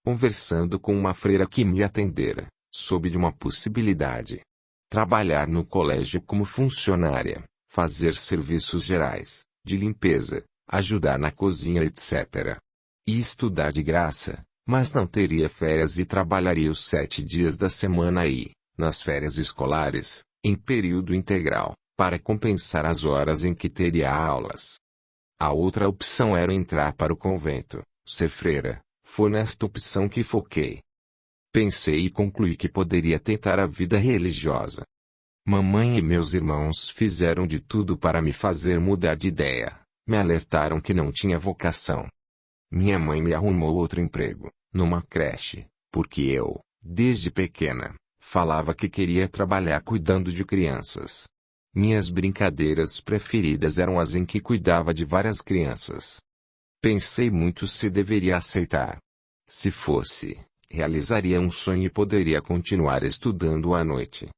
conversando com uma freira que me atendera, soube de uma possibilidade. Trabalhar no colégio como funcionária, fazer serviços gerais, de limpeza, ajudar na cozinha, etc. E estudar de graça, mas não teria férias e trabalharia os 7 dias da semana e, nas férias escolares, em período integral, para compensar as horas em que teria aulas. A outra opção era entrar para o convento, ser freira. Foi nesta opção que foquei. Pensei e concluí que poderia tentar a vida religiosa. Mamãe e meus irmãos fizeram de tudo para me fazer mudar de ideia. Me alertaram que não tinha vocação. Minha mãe me arrumou outro emprego, numa creche, porque eu, desde pequena, falava que queria trabalhar cuidando de crianças. Minhas brincadeiras preferidas eram as em que cuidava de várias crianças. Pensei muito se deveria aceitar. Se fosse, realizaria um sonho e poderia continuar estudando à noite.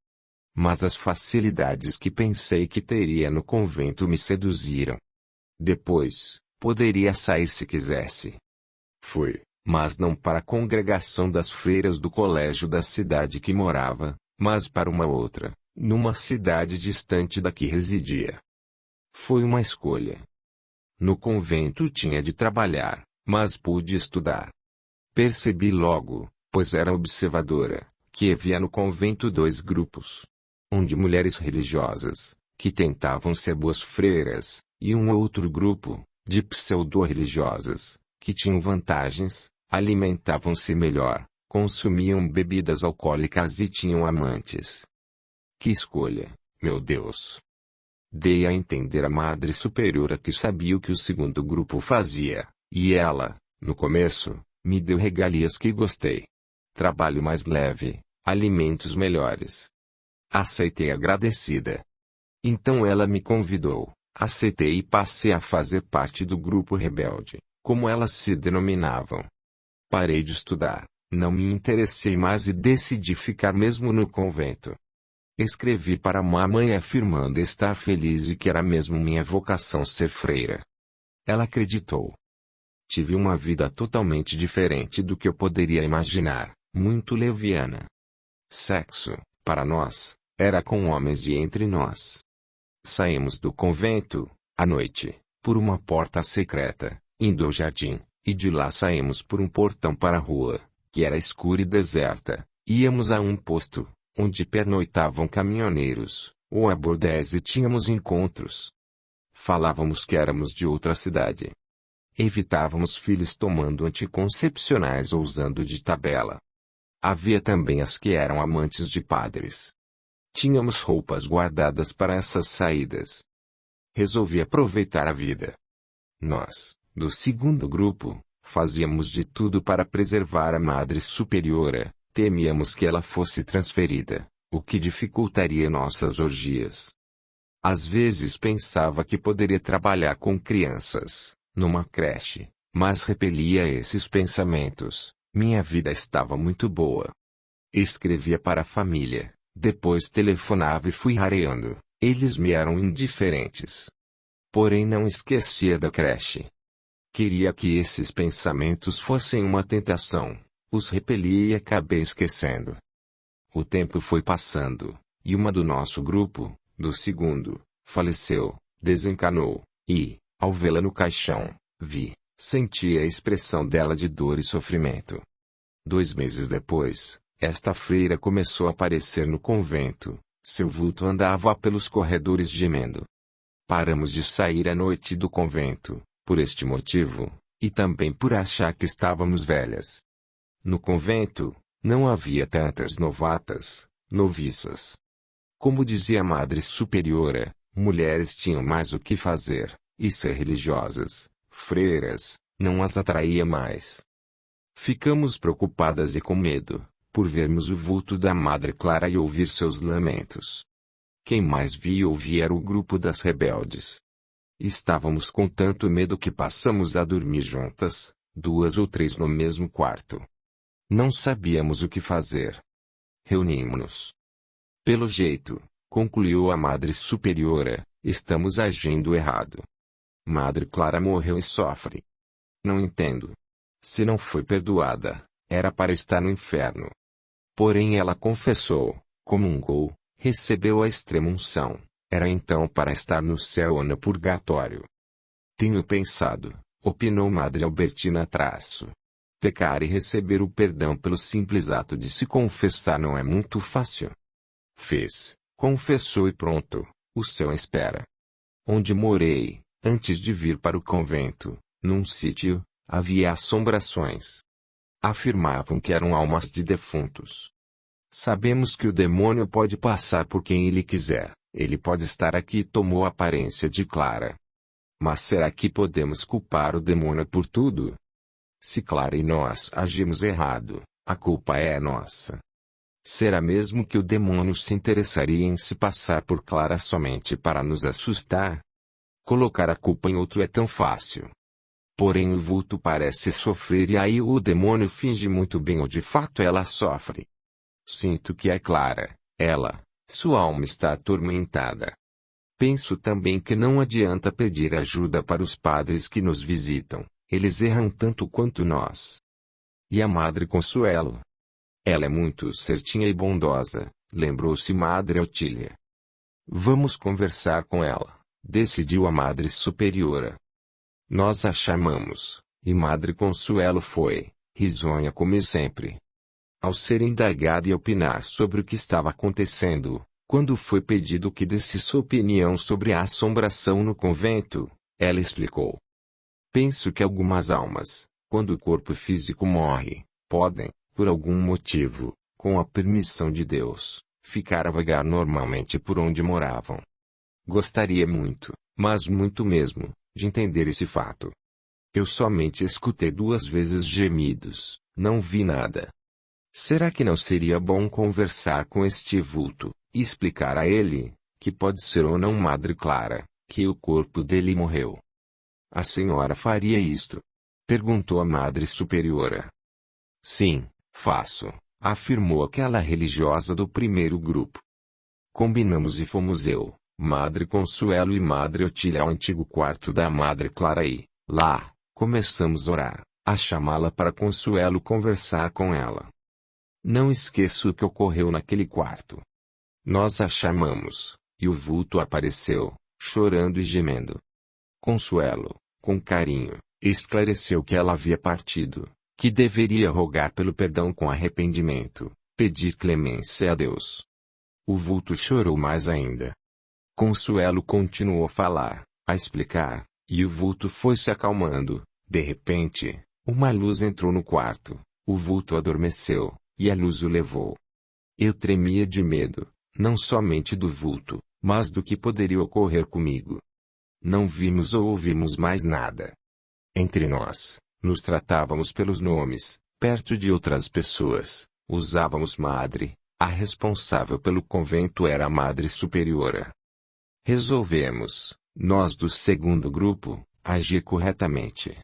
Mas as facilidades que pensei que teria no convento me seduziram. Depois, poderia sair se quisesse. Fui, mas não para a congregação das freiras do colégio da cidade que morava, mas para uma outra, numa cidade distante da que residia. Foi uma escolha. No convento tinha de trabalhar, mas pude estudar. Percebi logo, pois era observadora, que havia no convento 2 grupos. Um de mulheres religiosas, que tentavam ser boas freiras, e um outro grupo, de pseudo-religiosas, que tinham vantagens, alimentavam-se melhor, consumiam bebidas alcoólicas e tinham amantes. Que escolha, meu Deus! Dei a entender à Madre Superiora que sabia o que o segundo grupo fazia, e ela, no começo, me deu regalias que gostei. Trabalho mais leve, alimentos melhores. Aceitei agradecida. Então ela me convidou, aceitei e passei a fazer parte do grupo rebelde, como elas se denominavam. Parei de estudar, não me interessei mais e decidi ficar mesmo no convento. Escrevi para mamãe afirmando estar feliz e que era mesmo minha vocação ser freira. Ela acreditou. Tive uma vida totalmente diferente do que eu poderia imaginar, muito leviana. Sexo, para nós, era com homens e entre nós. Saímos do convento, à noite, por uma porta secreta, indo ao jardim, e de lá saímos por um portão para a rua, que era escura e deserta. Íamos a um posto, onde pernoitavam caminhoneiros, ou a bordéis e tínhamos encontros. Falávamos que éramos de outra cidade. Evitávamos filhos tomando anticoncepcionais ou usando de tabela. Havia também as que eram amantes de padres. Tínhamos roupas guardadas para essas saídas. Resolvi aproveitar a vida. Nós, do segundo grupo, fazíamos de tudo para preservar a Madre Superiora. Temíamos que ela fosse transferida, o que dificultaria nossas orgias. Às vezes pensava que poderia trabalhar com crianças, numa creche, mas repelia esses pensamentos. Minha vida estava muito boa. Escrevia para a família, depois telefonava e fui rareando, eles me eram indiferentes. Porém não esquecia da creche. Queria que esses pensamentos fossem uma tentação. Os repeli e acabei esquecendo. O tempo foi passando, e uma do nosso grupo, do segundo, faleceu, desencanou, e, ao vê-la no caixão, senti a expressão dela de dor e sofrimento. 2 meses depois, esta freira começou a aparecer no convento, seu vulto andava pelos corredores gemendo. Paramos de sair à noite do convento, por este motivo, e também por achar que estávamos velhas. No convento, não havia tantas novatas, noviças. Como dizia a Madre Superiora, mulheres tinham mais o que fazer, e ser religiosas, freiras, não as atraía mais. Ficamos preocupadas e com medo, por vermos o vulto da Madre Clara e ouvir seus lamentos. Quem mais via e ouvia era o grupo das rebeldes. Estávamos com tanto medo que passamos a dormir juntas, 2 ou 3 no mesmo quarto. Não sabíamos o que fazer. Reunimos-nos. Pelo jeito, concluiu a Madre Superiora, estamos agindo errado. Madre Clara morreu e sofre. Não entendo. Se não foi perdoada, Era para estar no inferno. Porém ela confessou, comungou, recebeu a extrema-unção. Era então para estar no céu ou no purgatório. Tenho pensado, opinou Madre Albertina traço. Pecar e receber o perdão pelo simples ato de se confessar não é muito fácil. Fez, confessou e pronto, o céu espera. Onde morei, antes de vir para o convento, num sítio, havia assombrações. Afirmavam que eram almas de defuntos. Sabemos que o demônio pode passar por quem ele quiser, ele pode estar aqui e tomou a aparência de Clara. Mas será que podemos culpar o demônio por tudo? Se Clara e nós agimos errado, a culpa é nossa. Será mesmo que o demônio se interessaria em se passar por Clara somente para nos assustar? Colocar a culpa em outro é tão fácil. Porém o vulto parece sofrer e aí o demônio finge muito bem ou de fato ela sofre. Sinto que é Clara, sua alma está atormentada. Penso também que não adianta pedir ajuda para os padres que nos visitam, eles erram tanto quanto nós. E a Madre Consuelo? Ela é muito certinha e bondosa, lembrou-se Madre Otília. Vamos conversar com ela, decidiu a Madre Superiora. Nós a chamamos, e Madre Consuelo foi, risonha como sempre. Ao ser indagada e opinar sobre o que estava acontecendo, quando foi pedido que desse sua opinião sobre a assombração no convento, ela explicou. Penso que algumas almas, quando o corpo físico morre, podem, por algum motivo, com a permissão de Deus, ficar a vagar normalmente por onde moravam. Gostaria muito, mas muito mesmo, de entender esse fato. Eu somente escutei 2 vezes gemidos, não vi nada. Será que não seria bom conversar com este vulto, e explicar a ele, que pode ser ou não Madre Clara, que o corpo dele morreu? A senhora faria isto? Perguntou a Madre Superiora. Sim, faço, afirmou aquela religiosa do primeiro grupo. Combinamos e fomos eu, Madre Consuelo e Madre Otília ao antigo quarto da Madre Clara e, lá, começamos a orar, a chamá-la para Consuelo conversar com ela. Não esqueço o que ocorreu naquele quarto. Nós a chamamos, e o vulto apareceu, chorando e gemendo. Consuelo, com carinho, esclareceu que ela havia partido, que deveria rogar pelo perdão com arrependimento, pedir clemência a Deus. O vulto chorou mais ainda. Consuelo continuou a falar, a explicar, e o vulto foi se acalmando. De repente, uma luz entrou no quarto, o vulto adormeceu, e a luz o levou. Eu tremia de medo, não somente do vulto, mas do que poderia ocorrer comigo. Não vimos ou ouvimos mais nada. Entre nós, nos tratávamos pelos nomes, perto de outras pessoas, usávamos madre, a responsável pelo convento era a Madre Superiora. Resolvemos, nós do segundo grupo, agir corretamente.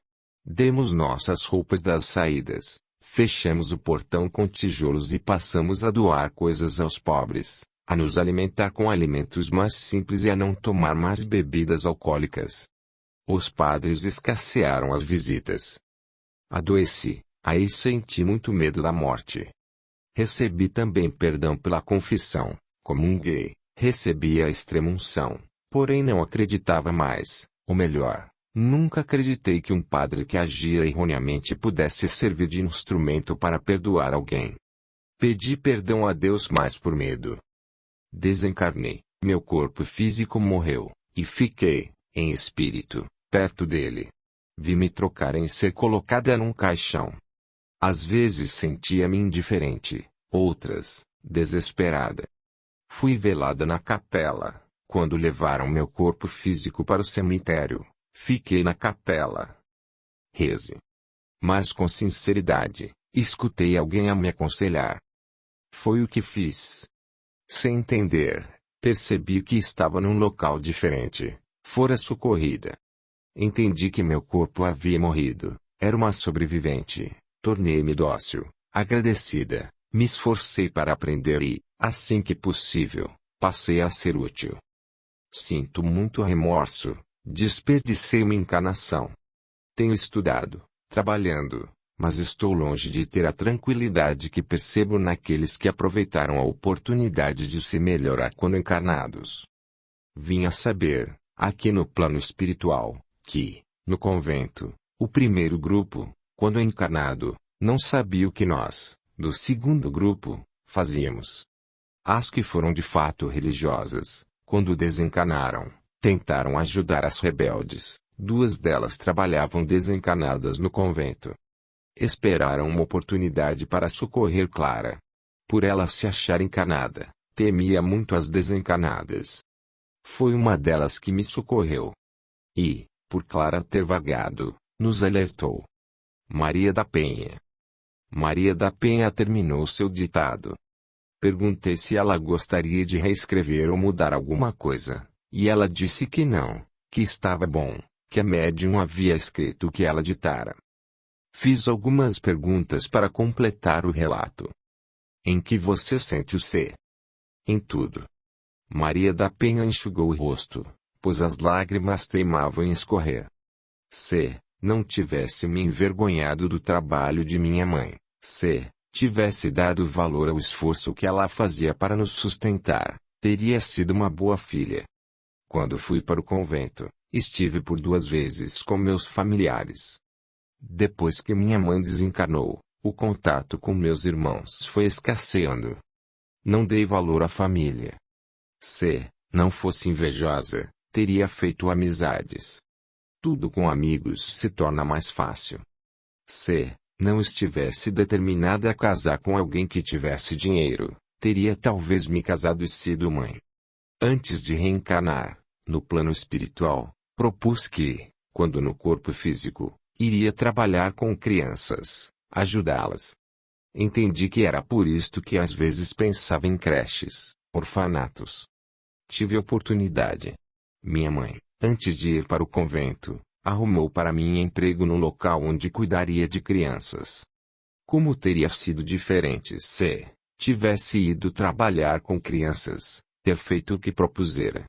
Demos nossas roupas das saídas, fechamos o portão com tijolos e passamos a doar coisas aos pobres, a nos alimentar com alimentos mais simples e a não tomar mais bebidas alcoólicas. Os padres escassearam as visitas. Adoeci, aí senti muito medo da morte. Recebi também perdão pela confissão, comunguei, recebi a extrema-unção, porém não acreditava mais, ou melhor, nunca acreditei que um padre que agia erroneamente pudesse servir de instrumento para perdoar alguém. Pedi perdão a Deus mais por medo. Desencarnei, meu corpo físico morreu, e fiquei, em espírito, perto dele. Vi-me trocar em ser colocada num caixão. Às vezes sentia-me indiferente, outras, desesperada. Fui velada na capela, quando levaram meu corpo físico para o cemitério, fiquei na capela. Reze. Mas com sinceridade, escutei alguém a me aconselhar. Foi o que fiz. Sem entender, percebi que estava num local diferente, fora socorrida. Entendi que meu corpo havia morrido, era uma sobrevivente, tornei-me dócil, agradecida, me esforcei para aprender e, assim que possível, passei a ser útil. Sinto muito remorso, desperdicei uma encarnação. Tenho estudado, trabalhando, mas estou longe de ter a tranquilidade que percebo naqueles que aproveitaram a oportunidade de se melhorar quando encarnados. Vim a saber, aqui no plano espiritual, que, no convento, o primeiro grupo, quando encarnado, não sabia o que nós, do segundo grupo, fazíamos. As que foram de fato religiosas, quando desencarnaram, tentaram ajudar as rebeldes. 2 delas trabalhavam desencarnadas no convento. Esperaram uma oportunidade para socorrer Clara. Por ela se achar encarnada, temia muito as desencarnadas. Foi uma delas que me socorreu. E, por Clara ter vagado, nos alertou. Maria da Penha. Maria da Penha terminou seu ditado. Perguntei se ela gostaria de reescrever ou mudar alguma coisa, e ela disse que não, que estava bom, que a médium havia escrito o que ela ditara. Fiz algumas perguntas para completar o relato. Em que você sente o C? Em tudo. Maria da Penha enxugou o rosto, pois as lágrimas teimavam em escorrer. Se não tivesse me envergonhado do trabalho de minha mãe, se tivesse dado valor ao esforço que ela fazia para nos sustentar, teria sido uma boa filha. Quando fui para o convento, estive por 2 vezes com meus familiares. Depois que minha mãe desencarnou, o contato com meus irmãos foi escasseando. Não dei valor à família. Se não fosse invejosa, teria feito amizades. Tudo com amigos se torna mais fácil. Se não estivesse determinada a casar com alguém que tivesse dinheiro, teria talvez me casado e sido mãe. Antes de reencarnar, no plano espiritual, propus que, quando no corpo físico, iria trabalhar com crianças, ajudá-las. Entendi que era por isto que às vezes pensava em creches, orfanatos. Tive oportunidade. Minha mãe, antes de ir para o convento, arrumou para mim emprego no local onde cuidaria de crianças. Como teria sido diferente se tivesse ido trabalhar com crianças, ter feito o que propusera?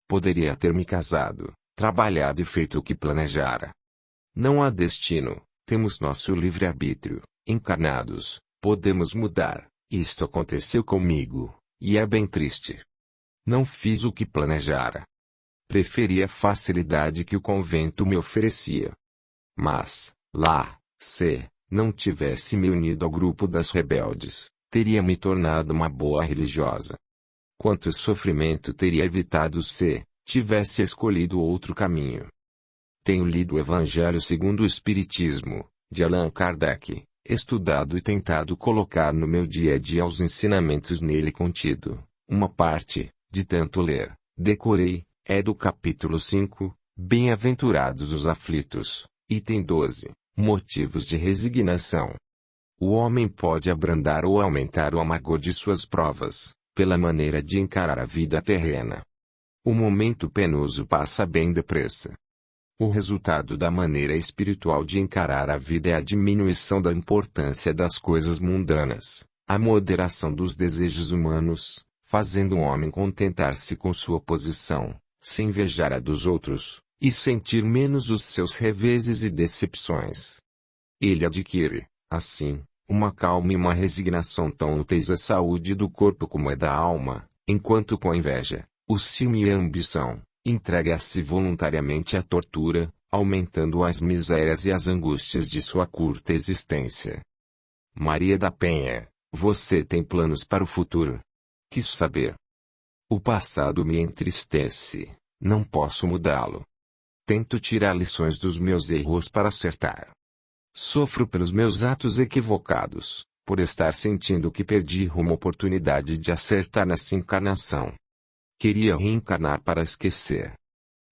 Poderia ter me casado, trabalhado e feito o que planejara. Não há destino, temos nosso livre-arbítrio, encarnados, podemos mudar. Isto aconteceu comigo, e é bem triste. Não fiz o que planejara. Preferi a facilidade que o convento me oferecia. Mas, lá, se não tivesse me unido ao grupo das rebeldes, teria me tornado uma boa religiosa. Quanto sofrimento teria evitado se tivesse escolhido outro caminho. Tenho lido o Evangelho segundo o Espiritismo, de Allan Kardec, estudado e tentado colocar no meu dia a dia os ensinamentos nele contido. Uma parte, de tanto ler, decorei, é do capítulo 5, Bem-aventurados os aflitos, item 12, motivos de resignação. O homem pode abrandar ou aumentar o amargor de suas provas, pela maneira de encarar a vida terrena. O momento penoso passa bem depressa. O resultado da maneira espiritual de encarar a vida é a diminuição da importância das coisas mundanas, a moderação dos desejos humanos, fazendo o homem contentar-se com sua posição, se invejar a dos outros, e sentir menos os seus reveses e decepções. Ele adquire, assim, uma calma e uma resignação tão úteis à saúde do corpo como é da alma, enquanto com a inveja, o ciúme e a ambição, entrega-se voluntariamente à tortura, aumentando as misérias e as angústias de sua curta existência. Maria da Penha, você tem planos para o futuro? Quis saber. O passado me entristece, não posso mudá-lo. Tento tirar lições dos meus erros para acertar. Sofro pelos meus atos equivocados, por estar sentindo que perdi uma oportunidade de acertar nessa encarnação. Queria reencarnar para esquecer.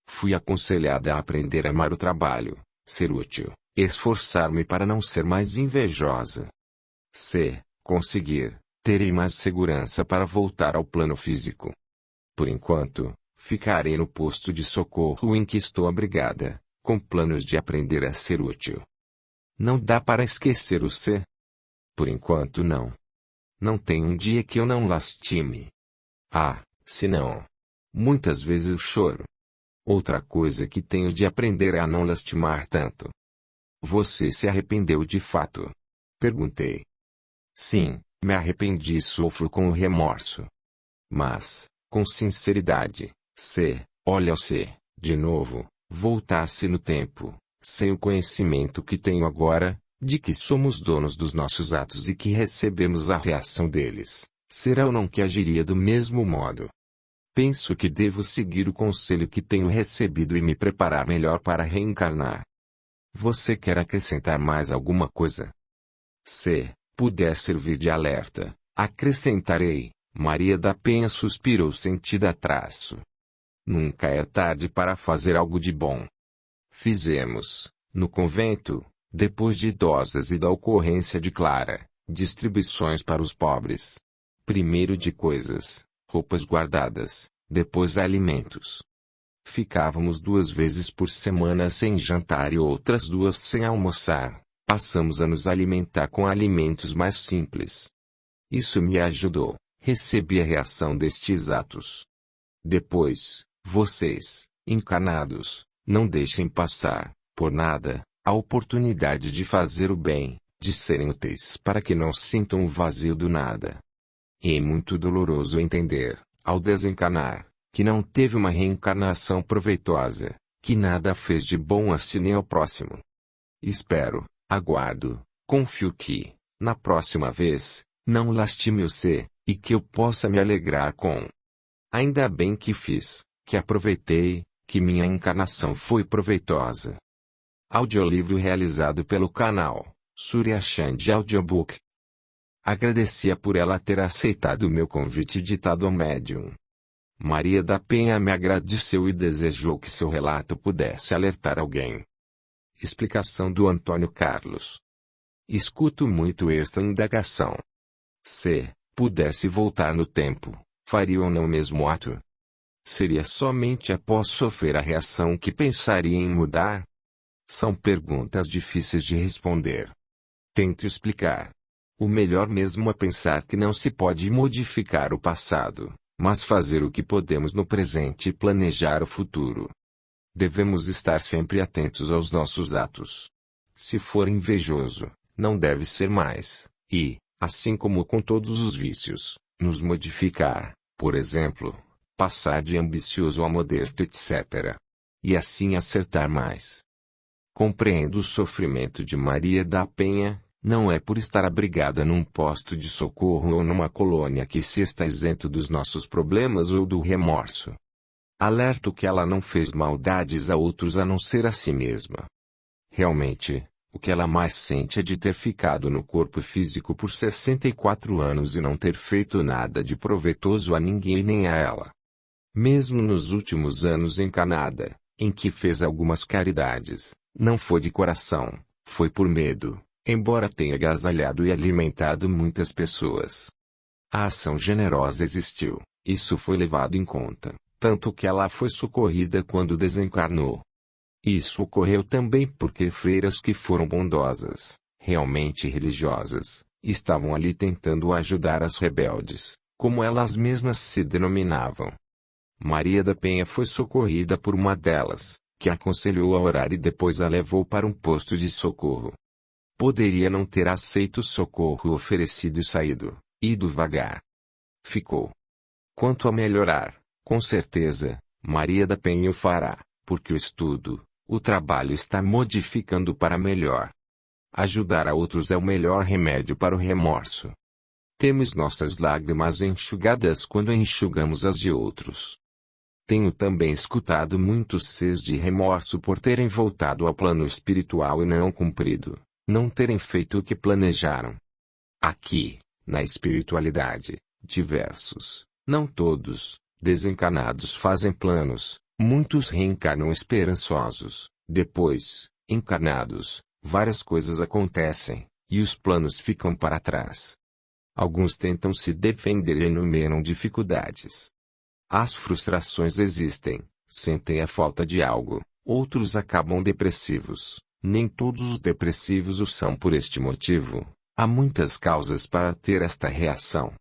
Fui aconselhada a aprender a amar o trabalho, ser útil, esforçar-me para não ser mais invejosa. Se conseguir, terei mais segurança para voltar ao plano físico. Por enquanto, ficarei no posto de socorro em que estou abrigada, com planos de aprender a ser útil. Não dá para esquecer o ser? Por enquanto não. Não tem um dia que eu não lastime. Ah, se não. Muitas vezes choro. Outra coisa que tenho de aprender é a não lastimar tanto. Você se arrependeu de fato? Perguntei. Sim, me arrependi e sofro com o remorso. Mas, com sinceridade, se, olha se, de novo, voltasse no tempo, sem o conhecimento que tenho agora, de que somos donos dos nossos atos e que recebemos a reação deles, será ou não que agiria do mesmo modo? Penso que devo seguir o conselho que tenho recebido e me preparar melhor para reencarnar. Você quer acrescentar mais alguma coisa? Se puder servir de alerta, acrescentarei. Maria da Penha suspirou sentida a traço. Nunca é tarde para fazer algo de bom. Fizemos, no convento, depois de idosas e da ocorrência de Clara, distribuições para os pobres. Primeiro de coisas, roupas guardadas, depois alimentos. Ficávamos 2 vezes por semana sem jantar e outras 2 sem almoçar. Passamos a nos alimentar com alimentos mais simples. Isso me ajudou. Recebi a reação destes atos. Depois, vocês, encarnados, não deixem passar, por nada, a oportunidade de fazer o bem, de serem úteis para que não sintam o vazio do nada. É muito doloroso entender, ao desencarnar, que não teve uma reencarnação proveitosa, que nada fez de bom a si nem ao próximo. Espero, aguardo, confio que, na próxima vez, não lastime o ser, e que eu possa me alegrar com. Ainda bem que fiz, que aproveitei, que minha encarnação foi proveitosa. Audiolivro realizado pelo canal Surya Chand Audiobook. Agradecia por ela ter aceitado o meu convite ditado ao médium. Maria da Penha me agradeceu e desejou que seu relato pudesse alertar alguém. Explicação do Antônio Carlos. Escuto muito esta indagação. Se pudesse voltar no tempo, faria ou não o mesmo ato? Seria somente após sofrer a reação que pensaria em mudar? São perguntas difíceis de responder. Tento explicar. O melhor mesmo é pensar que não se pode modificar o passado, mas fazer o que podemos no presente e planejar o futuro. Devemos estar sempre atentos aos nossos atos. Se for invejoso, não deve ser mais, e, assim como com todos os vícios, nos modificar, por exemplo, passar de ambicioso a modesto etc. E assim acertar mais. Compreendo o sofrimento de Maria da Penha, não é por estar abrigada num posto de socorro ou numa colônia que se está isento dos nossos problemas ou do remorso. Alerto que ela não fez maldades a outros a não ser a si mesma. Realmente, o que ela mais sente é de ter ficado no corpo físico por 64 anos e não ter feito nada de proveitoso a ninguém nem a ela. Mesmo nos últimos anos encarnada, em que fez algumas caridades, não foi de coração, foi por medo, embora tenha agasalhado e alimentado muitas pessoas. A ação generosa existiu, isso foi levado em conta, tanto que ela foi socorrida quando desencarnou. Isso ocorreu também porque freiras que foram bondosas, realmente religiosas, estavam ali tentando ajudar as rebeldes, como elas mesmas se denominavam. Maria da Penha foi socorrida por uma delas, que a aconselhou a orar e depois a levou para um posto de socorro. Poderia não ter aceito o socorro oferecido e saído, ido vagar. Ficou. Quanto a melhorar, com certeza, Maria da Penha o fará, porque o estudo, o trabalho está modificando para melhor. Ajudar a outros é o melhor remédio para o remorso. Temos nossas lágrimas enxugadas quando enxugamos as de outros. Tenho também escutado muitos ses de remorso por terem voltado ao plano espiritual e não cumprido, não terem feito o que planejaram. Aqui, na espiritualidade, diversos, não todos, desencarnados fazem planos. Muitos reencarnam esperançosos, depois, encarnados, várias coisas acontecem, e os planos ficam para trás. Alguns tentam se defender e enumeram dificuldades. As frustrações existem, sentem a falta de algo, outros acabam depressivos, nem todos os depressivos o são por este motivo, há muitas causas para ter esta reação.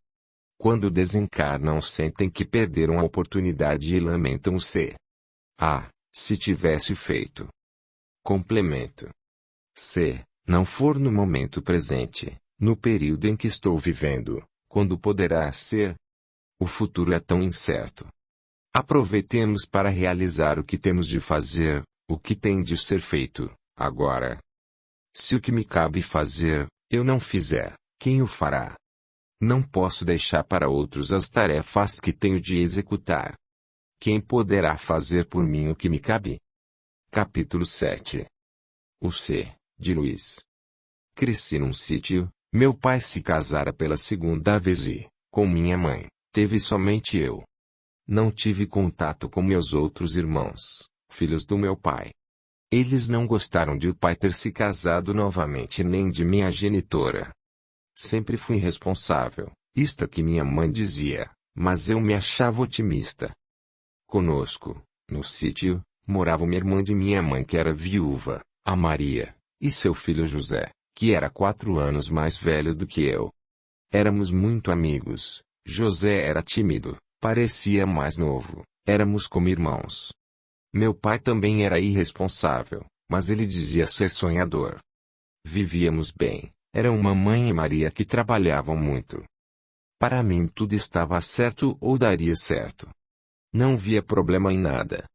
Quando desencarnam sentem que perderam a oportunidade e lamentam-se. Ah, se tivesse feito. Complemento. Se não for no momento presente, no período em que estou vivendo, quando poderá ser? O futuro é tão incerto. Aproveitemos para realizar o que temos de fazer, o que tem de ser feito, agora. Se o que me cabe fazer, eu não fizer, quem o fará? Não posso deixar para outros as tarefas que tenho de executar. Quem poderá fazer por mim o que me cabe? Capítulo 7. O C, de Luiz. Cresci num sítio, meu pai se casara pela segunda vez e, com minha mãe, teve somente eu. Não tive contato com meus outros irmãos, filhos do meu pai. Eles não gostaram de o pai ter se casado novamente nem de minha genitora. Sempre fui irresponsável, isto que minha mãe dizia, mas eu me achava otimista. Conosco, no sítio, morava uma irmã de minha mãe que era viúva, a Maria, e seu filho José, que era 4 anos mais velho do que eu. Éramos muito amigos. José era tímido, parecia mais novo, éramos como irmãos. Meu pai também era irresponsável, mas ele dizia ser sonhador. Vivíamos bem, eram mamãe e Maria que trabalhavam muito. Para mim tudo estava certo ou daria certo. Não via problema em nada.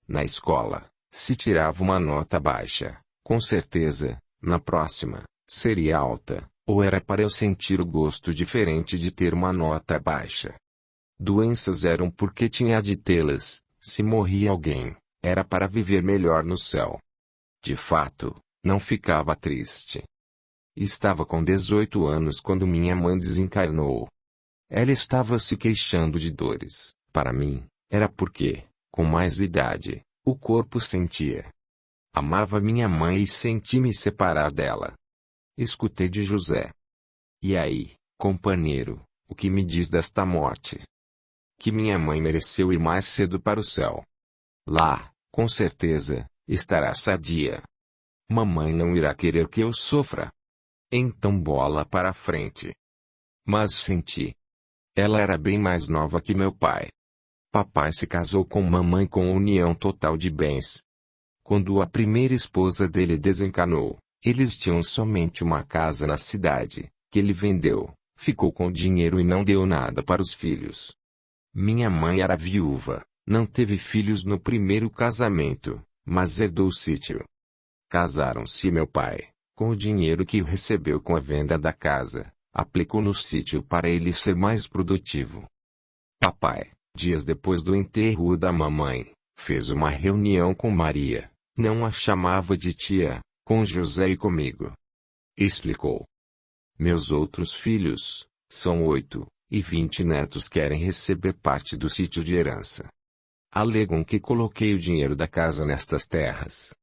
Na escola, se tirava uma nota baixa, com certeza, na próxima, seria alta, ou era para eu sentir o gosto diferente de ter uma nota baixa. Doenças eram porque tinha de tê-las, se morria alguém, era para viver melhor no céu. De fato, não ficava triste. Estava com 18 anos quando minha mãe desencarnou. Ela estava se queixando de dores, para mim, era porque, com mais idade, o corpo sentia. Amava minha mãe e senti me separar dela. Escutei de José. E aí, companheiro, o que me diz desta morte? Que minha mãe mereceu ir mais cedo para o céu. Lá, com certeza, estará sadia. Mamãe não irá querer que eu sofra. Então bola para frente. Mas senti. Ela era bem mais nova que meu pai. Papai se casou com mamãe com união total de bens. Quando a primeira esposa dele desencanou, eles tinham somente uma casa na cidade, que ele vendeu, ficou com o dinheiro e não deu nada para os filhos. Minha mãe era viúva, não teve filhos no primeiro casamento, mas herdou o sítio. Casaram-se e meu pai, com o dinheiro que recebeu com a venda da casa, aplicou no sítio para ele ser mais produtivo. Papai, dias depois do enterro da mamãe, fez uma reunião com Maria, não a chamava de tia, com José e comigo. Explicou. Meus outros filhos, são 8, e 20 netos querem receber parte do sítio de herança. Alegam que coloquei o dinheiro da casa nestas terras.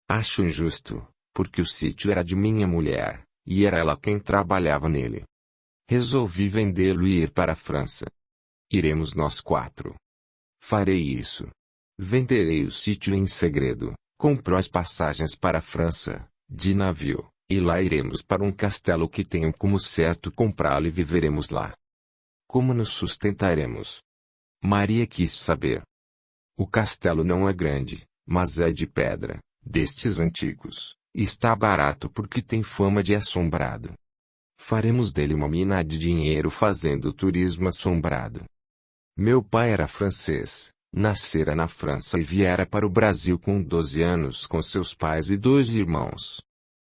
Acho injusto, porque o sítio era de minha mulher, e era ela quem trabalhava nele. Resolvi vendê-lo e ir para a França. Iremos nós 4. Farei isso. Venderei o sítio em segredo, compro as passagens para a França, de navio, e lá iremos para um castelo que tenho como certo comprá-lo e viveremos lá. Como nos sustentaremos? Maria quis saber. O castelo não é grande, mas é de pedra, destes antigos, e está barato porque tem fama de assombrado. Faremos dele uma mina de dinheiro fazendo turismo assombrado. Meu pai era francês, nascera na França e viera para o Brasil com 12 anos com seus pais e 2 irmãos.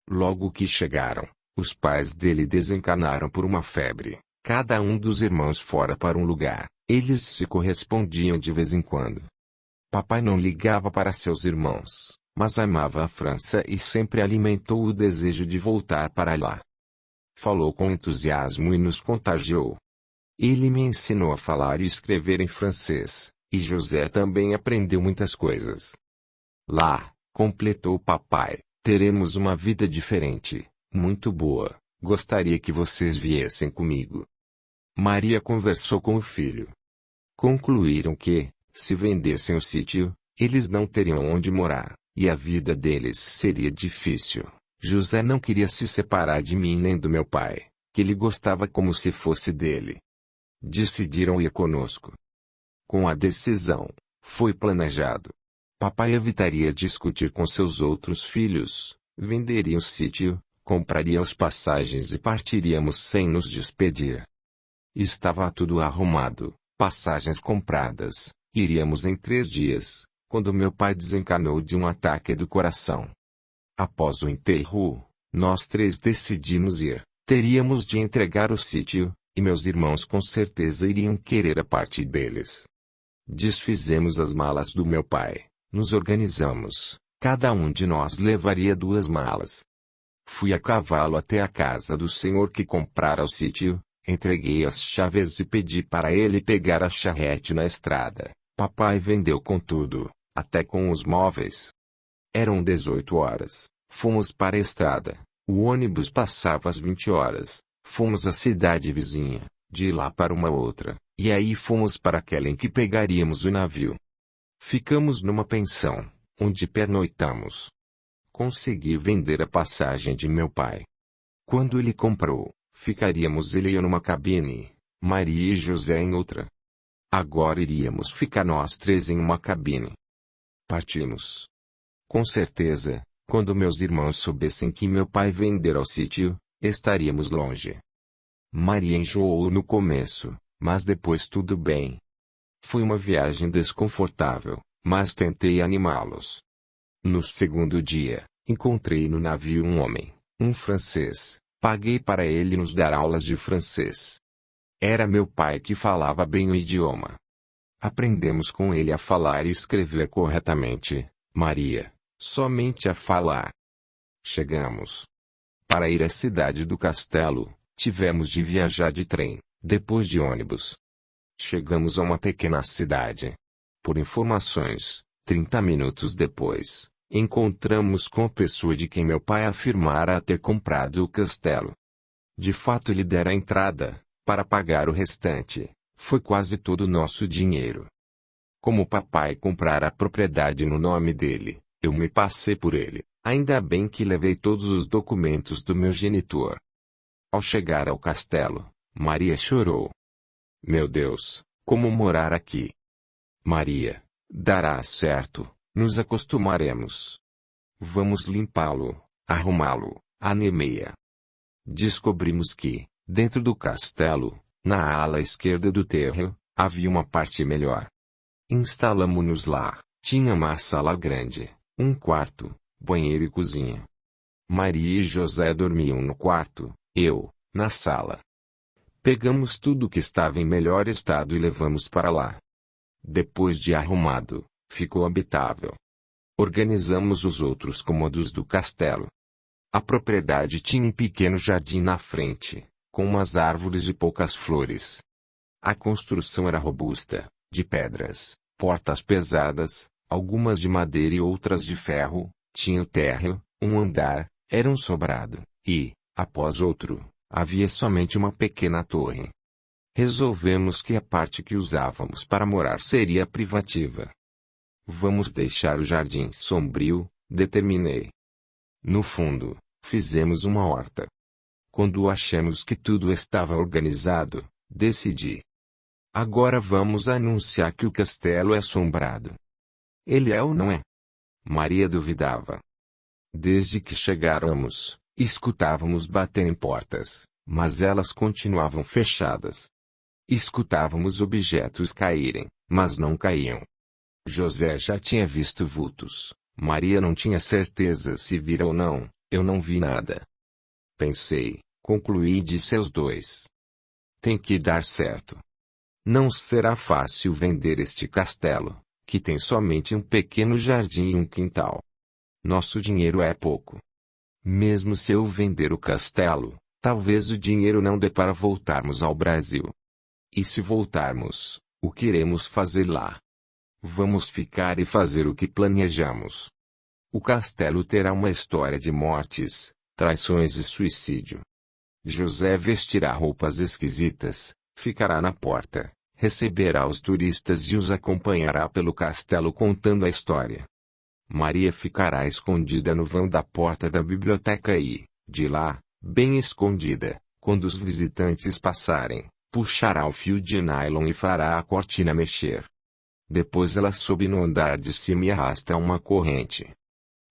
Logo que chegaram, os pais dele desencanaram por uma febre, cada um dos irmãos fora para um lugar, eles se correspondiam de vez em quando. Papai não ligava para seus irmãos, mas amava a França e sempre alimentou o desejo de voltar para lá. Falou com entusiasmo e nos contagiou. Ele me ensinou a falar e escrever em francês, e José também aprendeu muitas coisas. Lá, completou papai, teremos uma vida diferente, muito boa, gostaria que vocês viessem comigo. Maria conversou com o filho. Concluíram que, se vendessem o sítio, eles não teriam onde morar, e a vida deles seria difícil. José não queria se separar de mim nem do meu pai, que ele gostava como se fosse dele. Decidiram ir conosco. Com a decisão, foi planejado. Papai evitaria discutir com seus outros filhos, Venderia o sítio, compraria as passagens e partiríamos sem nos despedir. Estava tudo arrumado, passagens compradas, iríamos em 3 dias, quando meu pai desencanou de um ataque do coração. Após o enterro, nós 3 decidimos ir. Teríamos de entregar o sítio, e meus irmãos com certeza iriam querer a parte deles. Desfizemos as malas do meu pai, nos organizamos, cada um de nós levaria 2 malas. Fui a cavalo até a casa do senhor que comprara o sítio, entreguei as chaves e pedi para ele pegar a charrete na estrada. Papai vendeu com tudo, até com os móveis. Eram 18 horas, fomos para a estrada. O ônibus passava às 20 horas. Fomos à cidade vizinha, de lá para uma outra, e aí fomos para aquela em que pegaríamos o navio. Ficamos numa pensão, onde pernoitamos. Consegui vender a passagem de meu pai. Quando ele comprou, ficaríamos ele e eu numa cabine, Maria e José em outra. Agora iríamos ficar nós 3 em uma cabine. Partimos. Com certeza, quando meus irmãos soubessem que meu pai vendera o sítio, estaríamos longe. Maria enjoou no começo, mas depois tudo bem. Foi uma viagem desconfortável, mas tentei animá-los. No segundo dia, encontrei no navio um homem, um francês. Paguei para ele nos dar aulas de francês. Era meu pai que falava bem o idioma. Aprendemos com ele a falar e escrever corretamente, Maria. Somente a falar. Chegamos. Para ir à cidade do castelo, tivemos de viajar de trem, depois de ônibus. Chegamos a uma pequena cidade. Por informações, 30 minutos depois, encontramos com a pessoa de quem meu pai afirmara ter comprado o castelo. De fato ele dera a entrada, para pagar o restante, foi quase todo o nosso dinheiro. Como papai comprara a propriedade no nome dele, eu me passei por ele, ainda bem que levei todos os documentos do meu genitor. Ao chegar ao castelo, Maria chorou. Meu Deus, como morar aqui? Maria, dará certo, nos acostumaremos. Vamos limpá-lo, arrumá-lo, anemia. Descobrimos que, dentro do castelo, na ala esquerda do térreo, havia uma parte melhor. Instalamo-nos lá, tinha uma sala grande. Um quarto, banheiro e cozinha. Maria e José dormiam no quarto, eu, na sala. Pegamos tudo que estava em melhor estado e levamos para lá. Depois de arrumado, ficou habitável. Organizamos os outros cômodos do castelo. A propriedade tinha um pequeno jardim na frente, com umas árvores e poucas flores. A construção era robusta, de pedras, portas pesadas, algumas de madeira e outras de ferro, tinha o térreo, um andar, era um sobrado, e, após outro, havia somente uma pequena torre. Resolvemos que a parte que usávamos para morar seria privativa. Vamos deixar o jardim sombrio, determinei. No fundo, fizemos uma horta. Quando achamos que tudo estava organizado, decidi. Agora vamos anunciar que o castelo é assombrado. Ele é ou não é? Maria duvidava. Desde que chegáramos, escutávamos bater em portas, mas elas continuavam fechadas. Escutávamos objetos caírem, mas não caíam. José já tinha visto vultos. Maria não tinha certeza se vira ou não, eu não vi nada. Pensei, concluí e disse aos 2. Tem que dar certo. Não será fácil vender este castelo, que tem somente um pequeno jardim e um quintal. Nosso dinheiro é pouco. Mesmo se eu vender o castelo, talvez o dinheiro não dê para voltarmos ao Brasil. E se voltarmos, o que iremos fazer lá? Vamos ficar e fazer o que planejamos. O castelo terá uma história de mortes, traições e suicídio. José vestirá roupas esquisitas, ficará na porta, receberá os turistas e os acompanhará pelo castelo contando a história. Maria ficará escondida no vão da porta da biblioteca e, de lá, bem escondida, quando os visitantes passarem, puxará o fio de nylon e fará a cortina mexer. Depois ela sobe no andar de cima e arrasta uma corrente.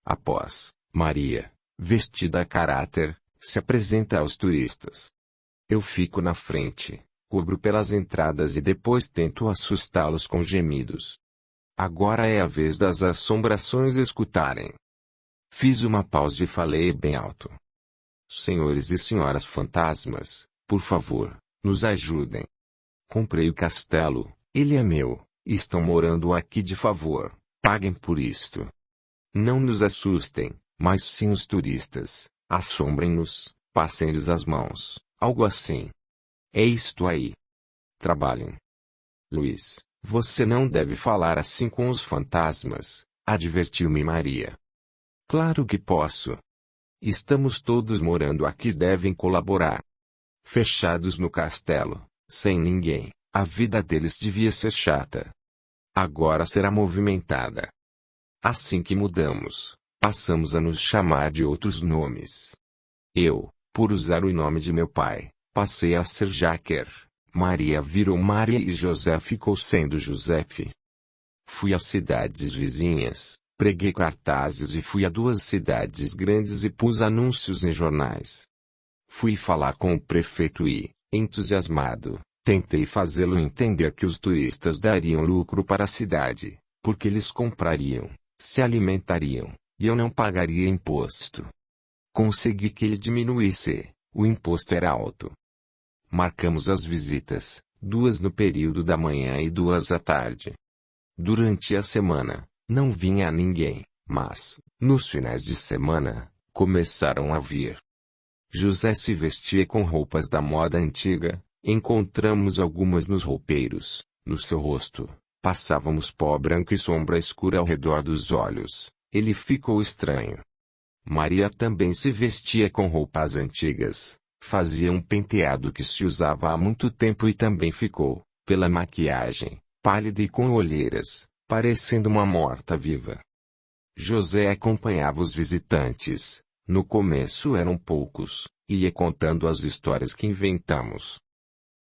Após, Maria, vestida a caráter, se apresenta aos turistas. Eu fico na frente, cubro pelas entradas e depois tento assustá-los com gemidos. Agora é a vez das assombrações escutarem. Fiz uma pausa e falei bem alto. Senhores e senhoras fantasmas, por favor, nos ajudem. Comprei o castelo, ele é meu, estão morando aqui de favor, paguem por isto. Não nos assustem, mas sim os turistas, assombrem-nos, passem-lhes as mãos, algo assim. É isto aí. Trabalhem. Luiz, você não deve falar assim com os fantasmas, advertiu-me Maria. Claro que posso. Estamos todos morando aqui, devem colaborar. Fechados no castelo, sem ninguém, a vida deles devia ser chata. Agora será movimentada. Assim que mudamos, passamos a nos chamar de outros nomes. Eu, por usar o nome de meu pai, passei a ser Jaquer. Maria virou Maria e José ficou sendo Josefe. Fui às cidades vizinhas, preguei cartazes e fui a 2 cidades grandes e pus anúncios em jornais. Fui falar com o prefeito e, entusiasmado, tentei fazê-lo entender que os turistas dariam lucro para a cidade, porque eles comprariam, se alimentariam, e eu não pagaria imposto. Consegui que ele diminuísse, o imposto era alto. Marcamos as visitas, 2 no período da manhã e 2 à tarde. Durante a semana, não vinha ninguém, mas, nos finais de semana, começaram a vir. José se vestia com roupas da moda antiga, encontramos algumas nos roupeiros, no seu rosto, passávamos pó branco e sombra escura ao redor dos olhos, ele ficou estranho. Maria também se vestia com roupas antigas. Fazia um penteado que se usava há muito tempo e também ficou, pela maquiagem, pálida e com olheiras, parecendo uma morta-viva. José acompanhava os visitantes, no começo eram poucos, e ia contando as histórias que inventamos.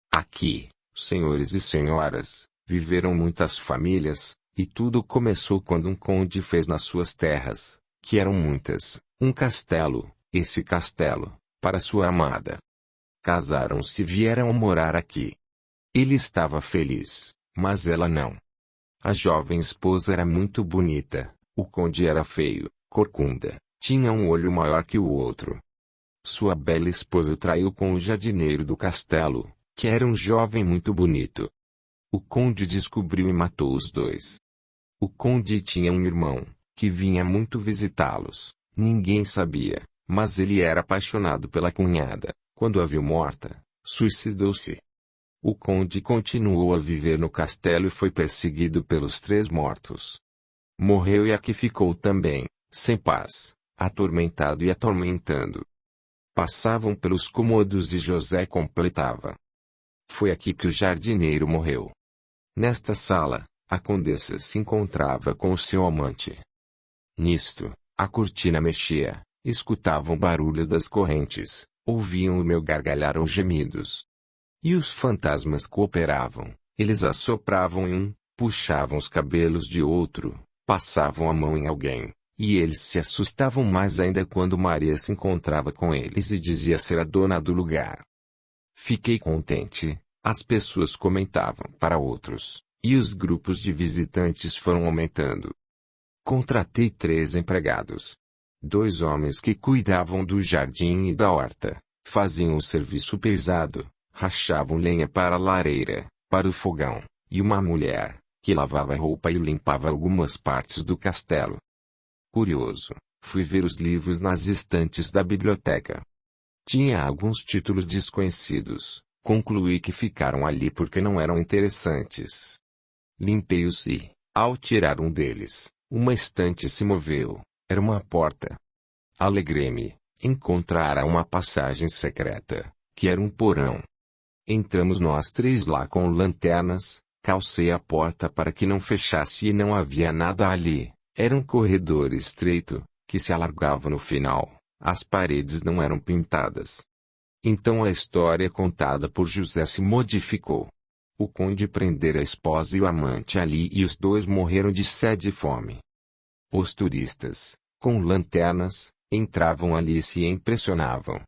Aqui, senhores e senhoras, viveram muitas famílias, e tudo começou quando um conde fez nas suas terras, que eram muitas, um castelo, esse castelo, para sua amada. Casaram-se e vieram morar aqui. Ele estava feliz, mas ela não. A jovem esposa era muito bonita, o conde era feio, corcunda, tinha um olho maior que o outro. Sua bela esposa traiu com o jardineiro do castelo, que era um jovem muito bonito. O conde descobriu e matou os 2. O conde tinha um irmão, que vinha muito visitá-los, ninguém sabia. Mas ele era apaixonado pela cunhada. Quando a viu morta, suicidou-se. O conde continuou a viver no castelo e foi perseguido pelos 3 mortos. Morreu e aqui ficou também, sem paz, atormentado e atormentando. Passavam pelos cômodos e José completava. Foi aqui que o jardineiro morreu. Nesta sala, a condessa se encontrava com o seu amante. Nisto, a cortina mexia. Escutavam o barulho das correntes, ouviam o meu gargalhar ou gemidos. E os fantasmas cooperavam, eles assopravam em um, puxavam os cabelos de outro, passavam a mão em alguém, e eles se assustavam mais ainda quando Maria se encontrava com eles e dizia ser a dona do lugar. Fiquei contente, as pessoas comentavam para outros, e os grupos de visitantes foram aumentando. Contratei 3 empregados. 2 homens que cuidavam do jardim e da horta, faziam o serviço pesado, rachavam lenha para a lareira, para o fogão, e uma mulher, que lavava roupa e limpava algumas partes do castelo. Curioso, fui ver os livros nas estantes da biblioteca. Tinha alguns títulos desconhecidos, concluí que ficaram ali porque não eram interessantes. Limpei-os e, ao tirar um deles, uma estante se moveu. Era uma porta. Alegrei-me, encontrara uma passagem secreta, que era um porão. Entramos nós 3 lá com lanternas, calcei a porta para que não fechasse e não havia nada ali, era um corredor estreito, que se alargava no final, as paredes não eram pintadas. Então a história contada por José se modificou. O conde prendera a esposa e o amante ali e os 2 morreram de sede e fome. Os turistas, com lanternas, Entravam ali e se impressionavam.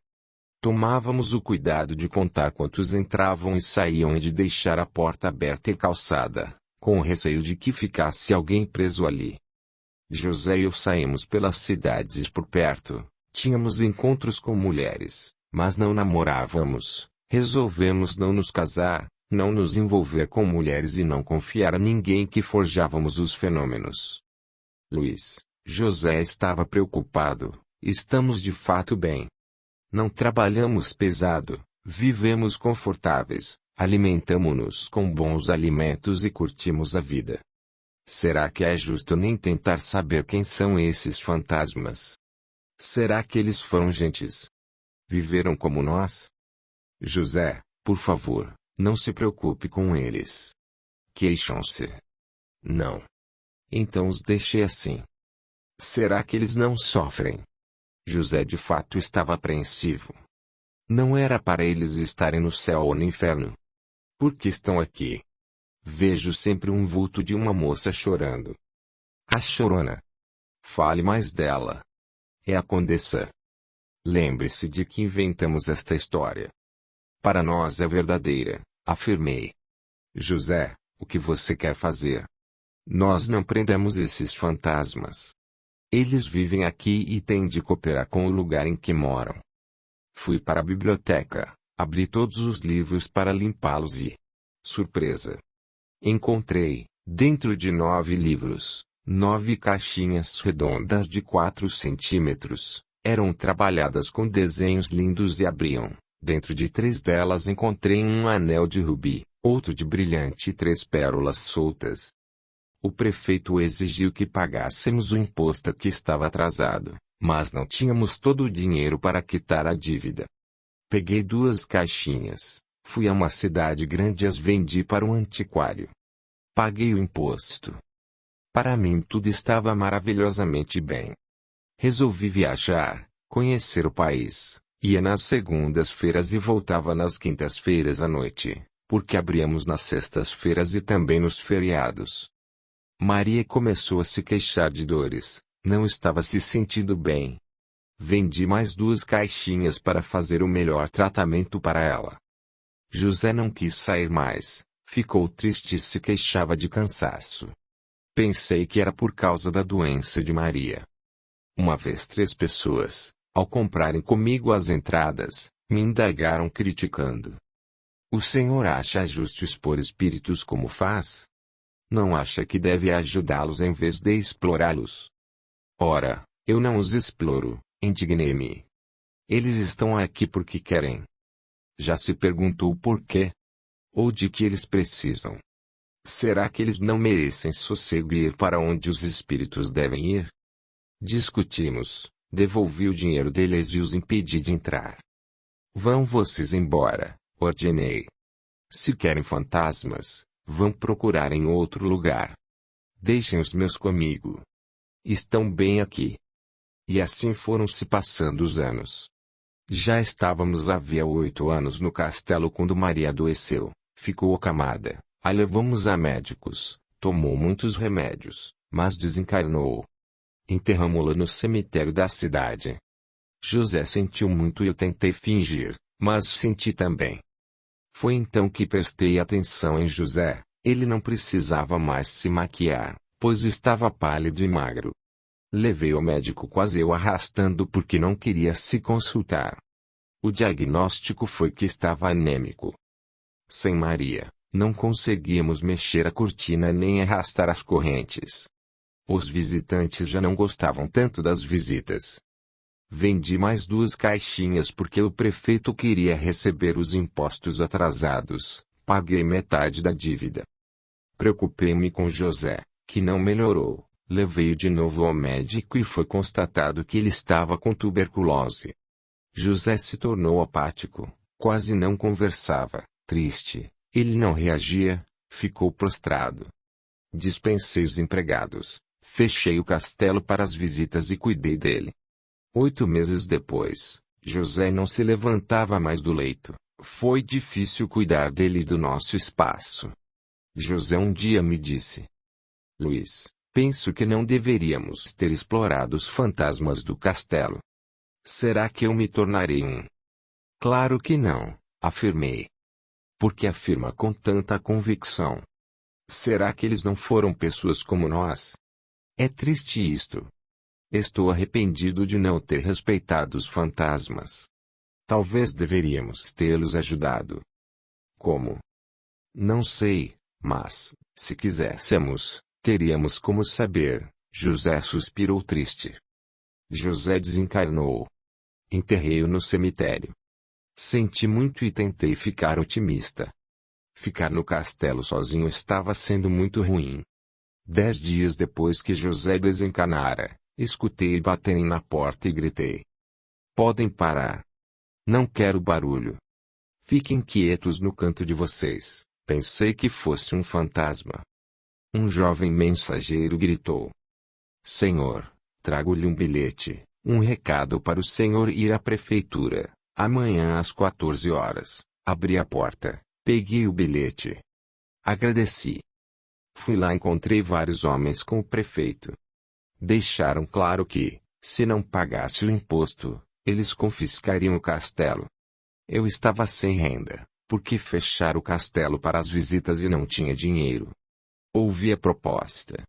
Tomávamos o cuidado de contar quantos entravam e saíam e de deixar a porta aberta e calçada, com o receio de que ficasse alguém preso ali. José e eu saímos pelas cidades por perto, tínhamos encontros com mulheres, mas não namorávamos. Resolvemos não nos casar, não nos envolver com mulheres e não confiar a ninguém que forjávamos os fenômenos. Luiz, José estava preocupado. Estamos de fato bem. Não trabalhamos pesado, vivemos confortáveis, alimentamo-nos com bons alimentos e curtimos a vida. Será que é justo nem tentar saber quem são esses fantasmas? Será que eles foram gentes? Viveram como nós? José, por favor, não se preocupe com eles. Queixam-se. Não. Então os deixe assim. Será que eles não sofrem? José de fato estava apreensivo. Não era para eles estarem no céu ou no inferno. Por que estão aqui? Vejo sempre um vulto de uma moça chorando. A chorona. Fale mais dela. É a Condessa. Lembre-se de que inventamos esta história. Para nós é verdadeira, afirmei. José, o que você quer fazer? Nós não prendemos esses fantasmas. Eles vivem aqui e têm de cooperar com o lugar em que moram. Fui para a biblioteca, abri todos os livros para limpá-los e... surpresa! Encontrei, dentro de 9 livros, 9 caixinhas redondas de 4 centímetros. Eram trabalhadas com desenhos lindos e abriam. Dentro de 3 delas encontrei um anel de rubi, outro de brilhante e 3 pérolas soltas. O prefeito exigiu que pagássemos o imposto que estava atrasado, mas não tínhamos todo o dinheiro para quitar a dívida. Peguei 2 caixinhas, fui a uma cidade grande e as vendi para um antiquário. Paguei o imposto. Para mim tudo estava maravilhosamente bem. Resolvi viajar, conhecer o país. Ia nas segundas-feiras e voltava nas quintas-feiras à noite, porque abríamos nas sextas-feiras e também nos feriados. Maria começou a se queixar de dores, não estava se sentindo bem. Vendi mais 2 caixinhas para fazer o melhor tratamento para ela. José não quis sair mais, ficou triste e se queixava de cansaço. Pensei que era por causa da doença de Maria. Uma vez 3 pessoas, ao comprarem comigo as entradas, me indagaram criticando. O senhor acha justo expor espíritos como faz? Não acha que deve ajudá-los em vez de explorá-los? Ora, eu não os exploro, indignei-me. Eles estão aqui porque querem. Já se perguntou por quê? Ou de que eles precisam? Será que eles não merecem sossego e ir para onde os espíritos devem ir? Discutimos. Devolvi o dinheiro deles e os impedi de entrar. Vão vocês embora, ordenei. Se querem fantasmas, vão procurar em outro lugar. Deixem os meus comigo. Estão bem aqui. E assim foram se passando os anos. Já estávamos havia 8 anos no castelo quando Maria adoeceu, ficou acamada, a levamos a médicos, tomou muitos remédios, mas desencarnou. Enterramo-la no cemitério da cidade. José sentiu muito e eu tentei fingir, mas senti também. Foi então que prestei atenção em José, ele não precisava mais se maquiar, pois estava pálido e magro. Levei ao médico quase eu arrastando porque não queria se consultar. O diagnóstico foi que estava anêmico. Sem Maria, não conseguíamos mexer a cortina nem arrastar as correntes. Os visitantes já não gostavam tanto das visitas. Vendi mais 2 caixinhas porque o prefeito queria receber os impostos atrasados. Paguei metade da dívida. Preocupei-me com José, que não melhorou. Levei-o de novo ao médico e foi constatado que ele estava com tuberculose. José se tornou apático, quase não conversava, triste, ele não reagia, ficou prostrado. Dispensei os empregados. Fechei o castelo para as visitas e cuidei dele. 8 meses depois, José não se levantava mais do leito. Foi difícil cuidar dele e do nosso espaço. José um dia me disse: Luiz, penso que não deveríamos ter explorado os fantasmas do castelo. Será que eu me tornarei um? Claro que não, afirmei. Por que afirma com tanta convicção? Será que eles não foram pessoas como nós? É triste isto. Estou arrependido de não ter respeitado os fantasmas. Talvez deveríamos tê-los ajudado. Como? Não sei, mas, se quiséssemos, teríamos como saber. José suspirou triste. José desencarnou. Enterrei-o no cemitério. Senti muito e tentei ficar otimista. Ficar no castelo sozinho estava sendo muito ruim. 10 dias depois que José desencarnara, escutei baterem na porta e gritei. Podem parar. Não quero barulho. Fiquem quietos no canto de vocês. Pensei que fosse um fantasma. Um jovem mensageiro gritou. Senhor, trago-lhe um bilhete, um recado para o senhor ir à prefeitura, amanhã às 14 horas. Abri a porta, peguei o bilhete. Agradeci. Fui lá e encontrei vários homens com o prefeito. Deixaram claro que, se não pagasse o imposto, eles confiscariam o castelo. Eu estava sem renda, porque fecharam o castelo para as visitas e não tinha dinheiro. Ouvi a proposta.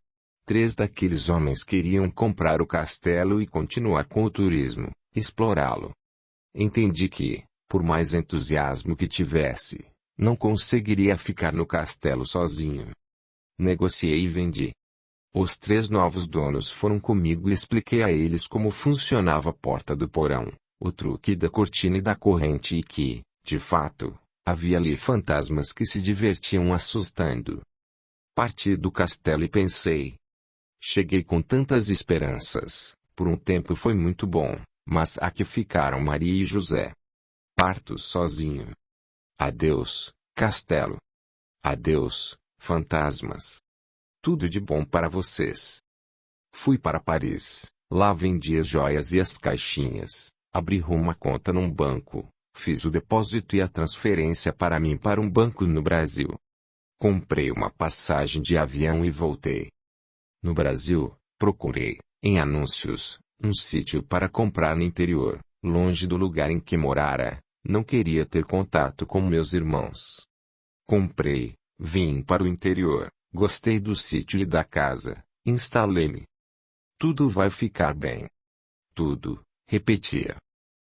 3 daqueles homens queriam comprar o castelo e continuar com o turismo, explorá-lo. Entendi que, por mais entusiasmo que tivesse, não conseguiria ficar no castelo sozinho. Negociei e vendi. Os 3 novos donos foram comigo e expliquei a eles como funcionava a porta do porão, o truque da cortina e da corrente e que, de fato, havia ali fantasmas que se divertiam assustando. Parti do castelo e pensei. Cheguei com tantas esperanças, por um tempo foi muito bom, mas aqui ficaram Maria e José. Parto sozinho. Adeus, castelo. Adeus, fantasmas. Tudo de bom para vocês. Fui para Paris, lá vendi as joias e as caixinhas, abri uma conta num banco, fiz o depósito e a transferência para mim para um banco no Brasil. Comprei uma passagem de avião e voltei. No Brasil, procurei, em anúncios, um sítio para comprar no interior, longe do lugar em que morara. Não queria ter contato com meus irmãos. Comprei, vim para o interior, gostei do sítio e da casa, instalei-me. Tudo vai ficar bem. Tudo, repetia.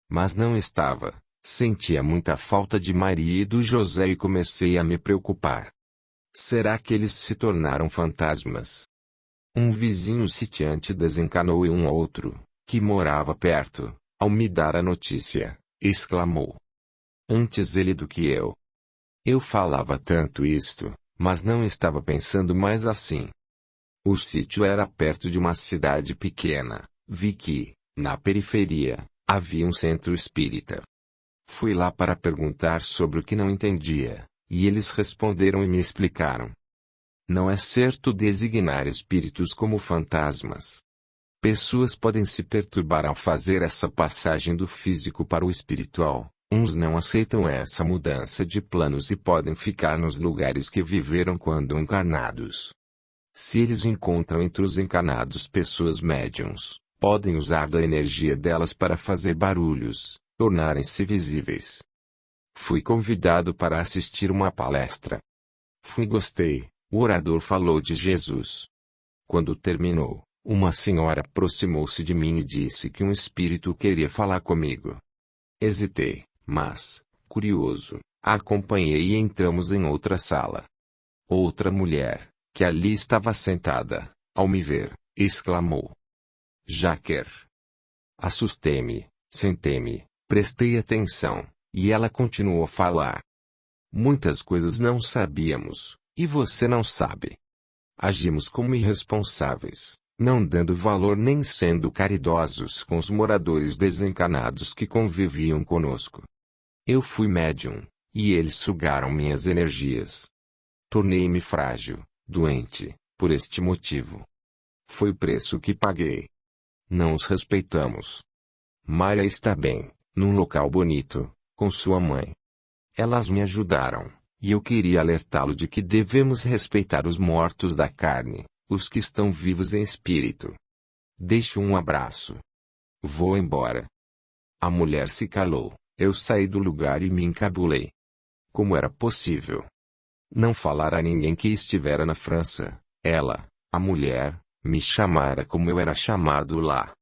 Mas não estava, sentia muita falta de Maria e do José e comecei a me preocupar. Será que eles se tornaram fantasmas? Um vizinho sitiante desencanou e um outro, que morava perto, ao me dar a notícia, exclamou. Antes ele do que eu. Eu falava tanto isto, mas não estava pensando mais assim. O sítio era perto de uma cidade pequena, vi que, na periferia, havia um centro espírita. Fui lá para perguntar sobre o que não entendia, e eles responderam e me explicaram. Não é certo designar espíritos como fantasmas. Pessoas podem se perturbar ao fazer essa passagem do físico para o espiritual. Uns não aceitam essa mudança de planos e podem ficar nos lugares que viveram quando encarnados. Se eles encontram entre os encarnados pessoas médiuns, podem usar da energia delas para fazer barulhos, tornarem-se visíveis. Fui convidado para assistir uma palestra. Fui e gostei. O orador falou de Jesus. Quando terminou, uma senhora aproximou-se de mim e disse que um espírito queria falar comigo. Hesitei, mas, curioso, a acompanhei e entramos em outra sala. Outra mulher, que ali estava sentada, ao me ver, exclamou. Jaquer. Assustei-me, sentei-me, prestei atenção, e ela continuou a falar. Muitas coisas não sabíamos. E você não sabe. Agimos como irresponsáveis, não dando valor nem sendo caridosos com os moradores desencarnados que conviviam conosco. Eu fui médium, e eles sugaram minhas energias. Tornei-me frágil, doente, por este motivo. Foi o preço que paguei. Não os respeitamos. Maria está bem, num local bonito, com sua mãe. Elas me ajudaram. E eu queria alertá-lo de que devemos respeitar os mortos da carne, os que estão vivos em espírito. Deixo um abraço. Vou embora. A mulher se calou. Eu saí do lugar e me encabulei. Como era possível não falar a ninguém que estivera na França? Ela, a mulher, me chamara como eu era chamado lá.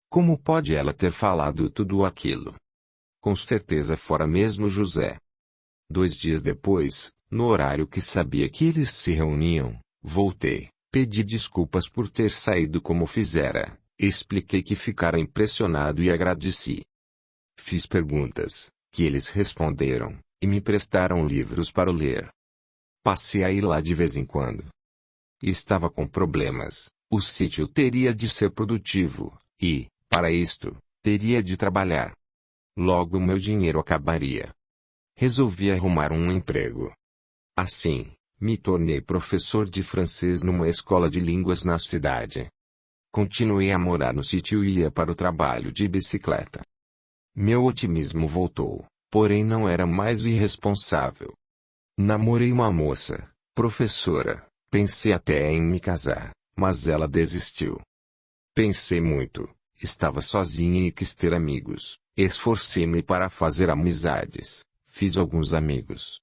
Como pode ela ter falado tudo aquilo? Com certeza fora mesmo José. 2 dias depois, no horário que sabia que eles se reuniam, voltei, pedi desculpas por ter saído como fizera, expliquei que ficara impressionado e agradeci. Fiz perguntas, que eles responderam, e me prestaram livros para ler. Passei a ir lá de vez em quando. Estava com problemas, o sítio teria de ser produtivo, e, para isto, teria de trabalhar. Logo meu dinheiro acabaria. Resolvi arrumar um emprego. Assim, me tornei professor de francês numa escola de línguas na cidade. Continuei a morar no sítio e ia para o trabalho de bicicleta. Meu otimismo voltou, porém não era mais irresponsável. Namorei uma moça, professora, pensei até em me casar, mas ela desistiu. Pensei muito, estava sozinha e quis ter amigos, esforcei-me para fazer amizades, fiz alguns amigos.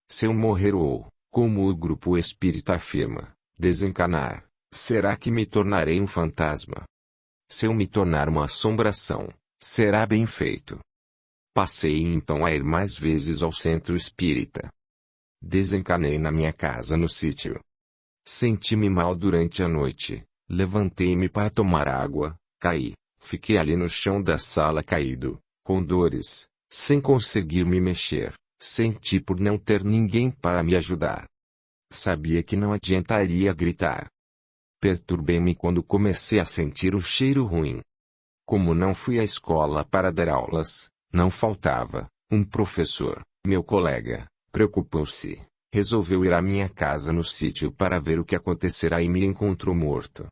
Se eu morrer ou, como o grupo espírita afirma, desencanar, será que me tornarei um fantasma? Se eu me tornar uma assombração, será bem feito. Passei então a ir mais vezes ao centro espírita. Desencanei na minha casa no sítio. Senti-me mal durante a noite, levantei-me para tomar água, caí, fiquei ali no chão da sala caído, com dores, sem conseguir me mexer, senti por não ter ninguém para me ajudar. Sabia que não adiantaria gritar. Perturbei-me quando comecei a sentir o cheiro ruim. Como não fui à escola para dar aulas, não faltava um professor, meu colega, preocupou-se, resolveu ir à minha casa no sítio para ver o que acontecerá e me encontrou morto.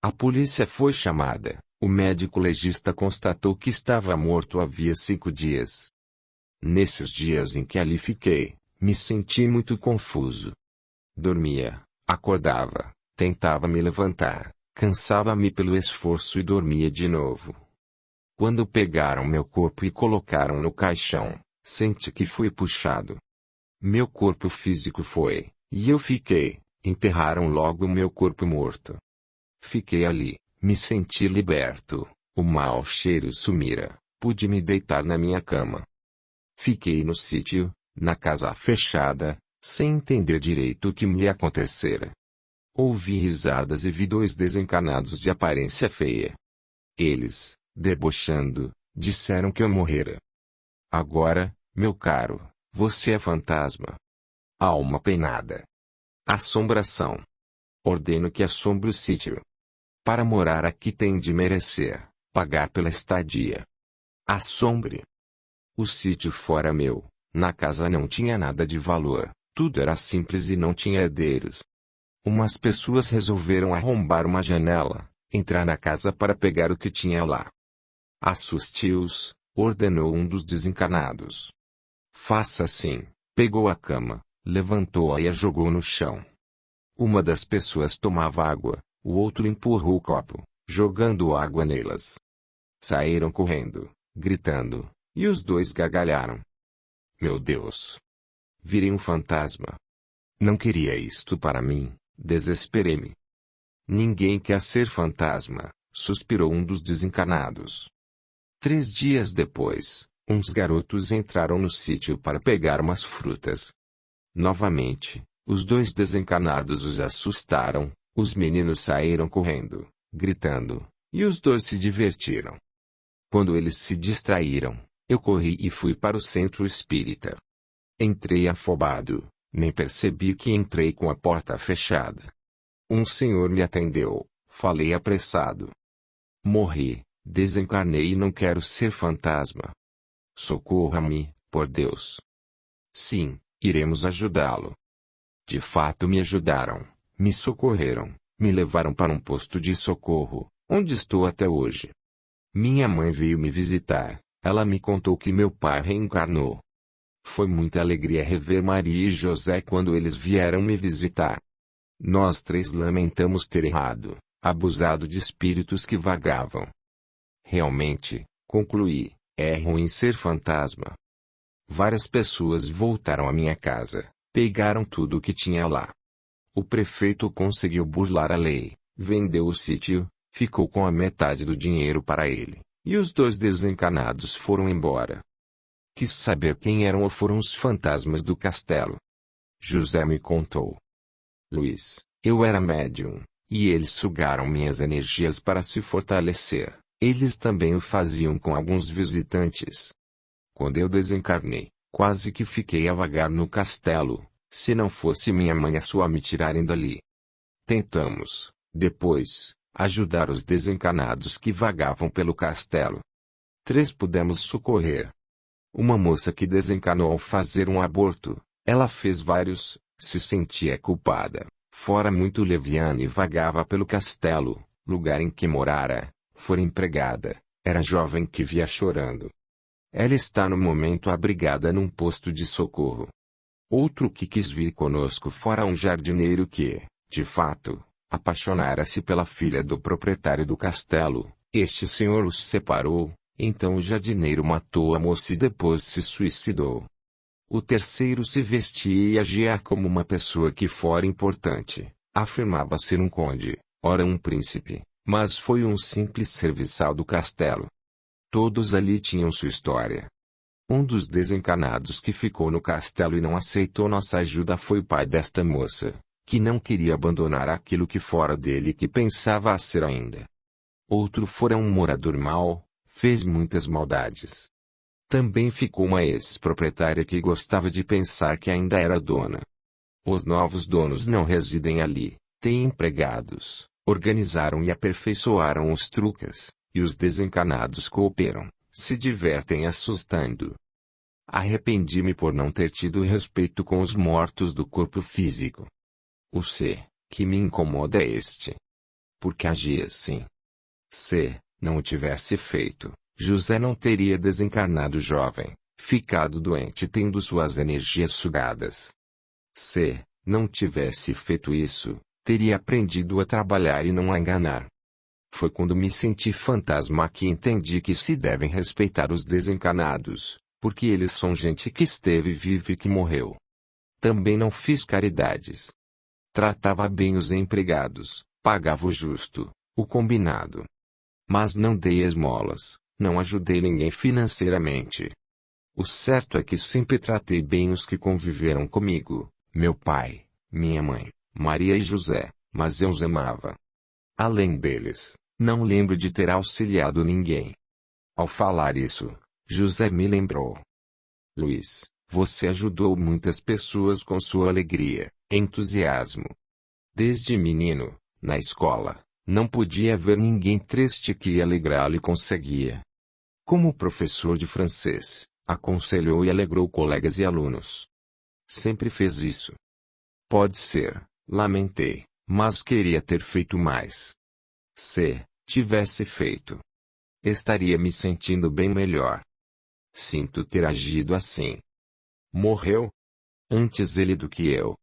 A polícia foi chamada, o médico legista constatou que estava morto havia 5 dias. Nesses dias em que ali fiquei, me senti muito confuso. Dormia, acordava, tentava me levantar, cansava-me pelo esforço e dormia de novo. Quando pegaram meu corpo e colocaram no caixão, senti que fui puxado. Meu corpo físico foi, e eu fiquei, enterraram logo o meu corpo morto. Fiquei ali, me senti liberto, o mau cheiro sumira, pude me deitar na minha cama. Fiquei no sítio, na casa fechada, sem entender direito o que me acontecera. Ouvi risadas e vi 2 desencanados de aparência feia. Eles, debochando, disseram que eu morrera. Agora, meu caro, você é fantasma. Alma penada. Assombração. Ordeno que assombre o sítio. Para morar aqui tem de merecer, pagar pela estadia. Assombre. O sítio fora meu, na casa não tinha nada de valor, tudo era simples e não tinha herdeiros. Umas pessoas resolveram arrombar uma janela, entrar na casa para pegar o que tinha lá. Assuste-os, ordenou um dos desencanados. Faça assim, pegou a cama, levantou-a e a jogou no chão. Uma das pessoas tomava água, o outro empurrou o copo, jogando água nelas. Saíram correndo, gritando, e os 2 gargalharam. Meu Deus! Virei um fantasma. Não queria isto para mim, desesperei-me. Ninguém quer ser fantasma, suspirou um dos desencanados. 3 dias depois, uns garotos entraram no sítio para pegar umas frutas. Novamente, os 2 desencanados os assustaram, os meninos saíram correndo, gritando, e os 2 se divertiram. Quando eles se distraíram, eu corri e fui para o centro espírita. Entrei afobado, nem percebi que entrei com a porta fechada. Um senhor me atendeu, falei apressado. Morri, desencarnei e não quero ser fantasma. Socorra-me, por Deus. Sim, iremos ajudá-lo. De fato me ajudaram, me socorreram, me levaram para um posto de socorro, onde estou até hoje. Minha mãe veio me visitar, ela me contou que meu pai reencarnou. Foi muita alegria rever Maria e José quando eles vieram me visitar. Nós 3 lamentamos ter errado, abusado de espíritos que vagavam. Realmente, concluí, É ruim ser fantasma. Várias pessoas voltaram à minha casa, pegaram tudo o que tinha lá. O prefeito conseguiu burlar a lei, vendeu o sítio, ficou com a metade do dinheiro para ele, e os dois desencanados foram embora. Quis saber quem eram ou foram os fantasmas do castelo. José me contou. Luiz, eu era médium, e eles sugaram minhas energias para se fortalecer. Eles também o faziam com alguns visitantes. Quando eu desencarnei, quase que fiquei a vagar no castelo, se não fosse minha mãe e a sua me tirarem dali. Tentamos, depois, ajudar os desencanados que vagavam pelo castelo. 3 pudemos socorrer. Uma moça que desencanou ao fazer um aborto, ela fez vários, se sentia culpada, fora muito leviana e vagava pelo castelo, lugar em que morara, fora empregada, era jovem que via chorando. Ela está no momento abrigada num posto de socorro. Outro que quis vir conosco fora um jardineiro que, de fato, apaixonara-se pela filha do proprietário do castelo. Este senhor os separou, então o jardineiro matou a moça e depois se suicidou. O terceiro se vestia e agia como uma pessoa que fora importante, afirmava ser um conde, ora um príncipe, mas foi um simples serviçal do castelo. Todos ali tinham sua história. Um dos desencanados que ficou no castelo e não aceitou nossa ajuda foi o pai desta moça, que não queria abandonar aquilo que fora dele e que pensava a ser ainda. Outro fora um morador mau, fez muitas maldades. Também ficou uma ex-proprietária que gostava de pensar que ainda era dona. Os novos donos não residem ali, têm empregados, organizaram e aperfeiçoaram os truques, e os desencanados cooperam, se divertem assustando. Arrependi-me por não ter tido respeito com os mortos do corpo físico. O C, que me incomoda é este. Porque agi assim. Se não o tivesse feito, José não teria desencarnado jovem, ficado doente tendo suas energias sugadas. Se não tivesse feito isso, teria aprendido a trabalhar e não a enganar. Foi quando me senti fantasma que entendi que se devem respeitar os desencanados, porque eles são gente que esteve viva e que morreu. Também não fiz caridades. Tratava bem os empregados, pagava o justo, o combinado. Mas não dei esmolas, não ajudei ninguém financeiramente. O certo é que sempre tratei bem os que conviveram comigo, meu pai, minha mãe, Maria e José, mas eu os amava. Além deles, não lembro de ter auxiliado ninguém. Ao falar isso, José me lembrou. Luiz, você ajudou muitas pessoas com sua alegria, entusiasmo. Desde menino, na escola, não podia ver ninguém triste que alegrá-lo e conseguia. Como professor de francês, aconselhou e alegrou colegas e alunos. Sempre fez isso. Pode ser, lamentei, mas queria ter feito mais. Se tivesse feito, estaria me sentindo bem melhor. Sinto ter agido assim. Morreu? Antes ele do que eu.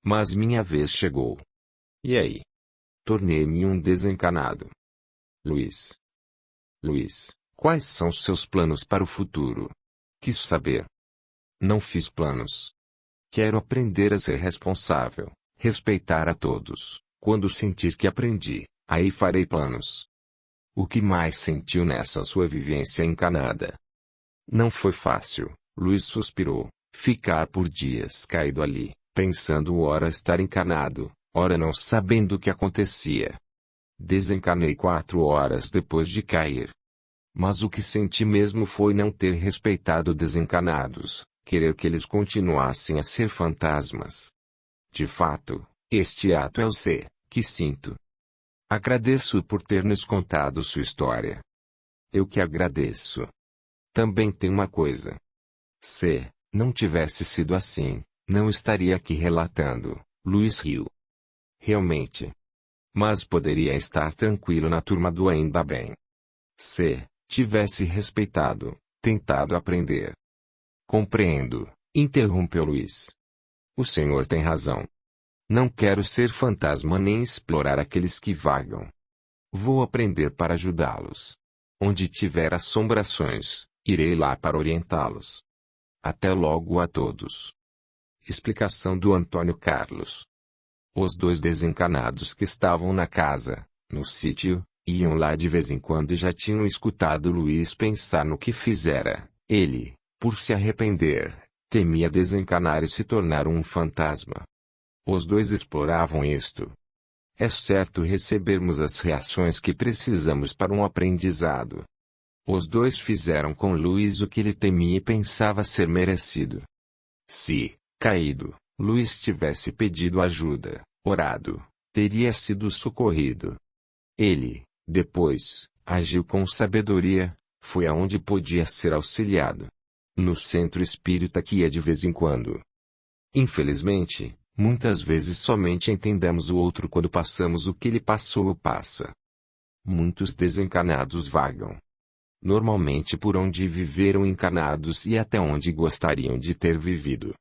Mas minha vez chegou. E aí? Tornei-me um desencanado. Luiz. Luiz, quais são seus planos para o futuro? Quis saber. Não fiz planos. Quero aprender a ser responsável, respeitar a todos. Quando sentir que aprendi, aí farei planos. O que mais sentiu nessa sua vivência encanada? Não foi fácil, Luiz suspirou, ficar por dias caído ali, pensando ora estar encanado, ora não sabendo o que acontecia. Desencanei 4 horas depois de cair. Mas o que senti mesmo foi não ter respeitado desencanados, querer que eles continuassem a ser fantasmas. De fato, este ato é o C, que sinto. Agradeço por ter nos contado sua história. Eu que agradeço. Também tem uma coisa. Se não tivesse sido assim, não estaria aqui relatando, Luiz riu. Realmente. Mas poderia estar tranquilo na turma do ainda bem. Se tivesse respeitado, tentado aprender. Compreendo, interrompeu Luiz. O senhor tem razão. Não quero ser fantasma nem explorar aqueles que vagam. Vou aprender para ajudá-los. Onde tiver assombrações, Irei lá para orientá-los. Até logo a todos. Explicação do Antônio Carlos. Os dois desencanados que estavam na casa, no sítio, iam lá de vez em quando e já tinham escutado Luiz pensar no que fizera. Ele, por se arrepender, temia desencanar e se tornar um fantasma. Os dois exploravam isto. É certo recebermos as reações que precisamos para um aprendizado. Os dois fizeram com Luiz o que ele temia e pensava ser merecido. Se, caído, Luiz tivesse pedido ajuda, orado, teria sido socorrido. Ele, depois, agiu com sabedoria, foi aonde podia ser auxiliado. No centro espírita que ia de vez em quando. Infelizmente, muitas vezes somente entendemos o outro quando passamos o que ele passou ou passa. Muitos desencanados vagam. Normalmente por onde viveram encarnados e até onde gostariam de ter vivido.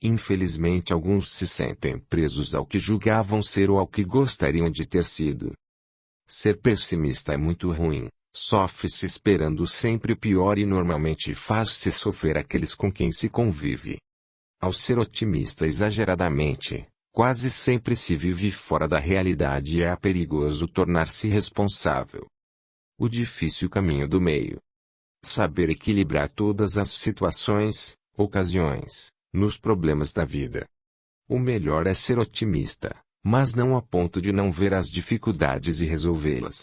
Infelizmente alguns se sentem presos ao que julgavam ser ou ao que gostariam de ter sido. Ser pessimista é muito ruim, sofre-se esperando sempre o pior e normalmente faz-se sofrer aqueles com quem se convive. Ao ser otimista exageradamente, quase sempre se vive fora da realidade e é perigoso tornar-se responsável. O difícil caminho do meio. Saber equilibrar todas as situações, ocasiões, nos problemas da vida. O melhor é ser otimista, mas não a ponto de não ver as dificuldades e resolvê-las.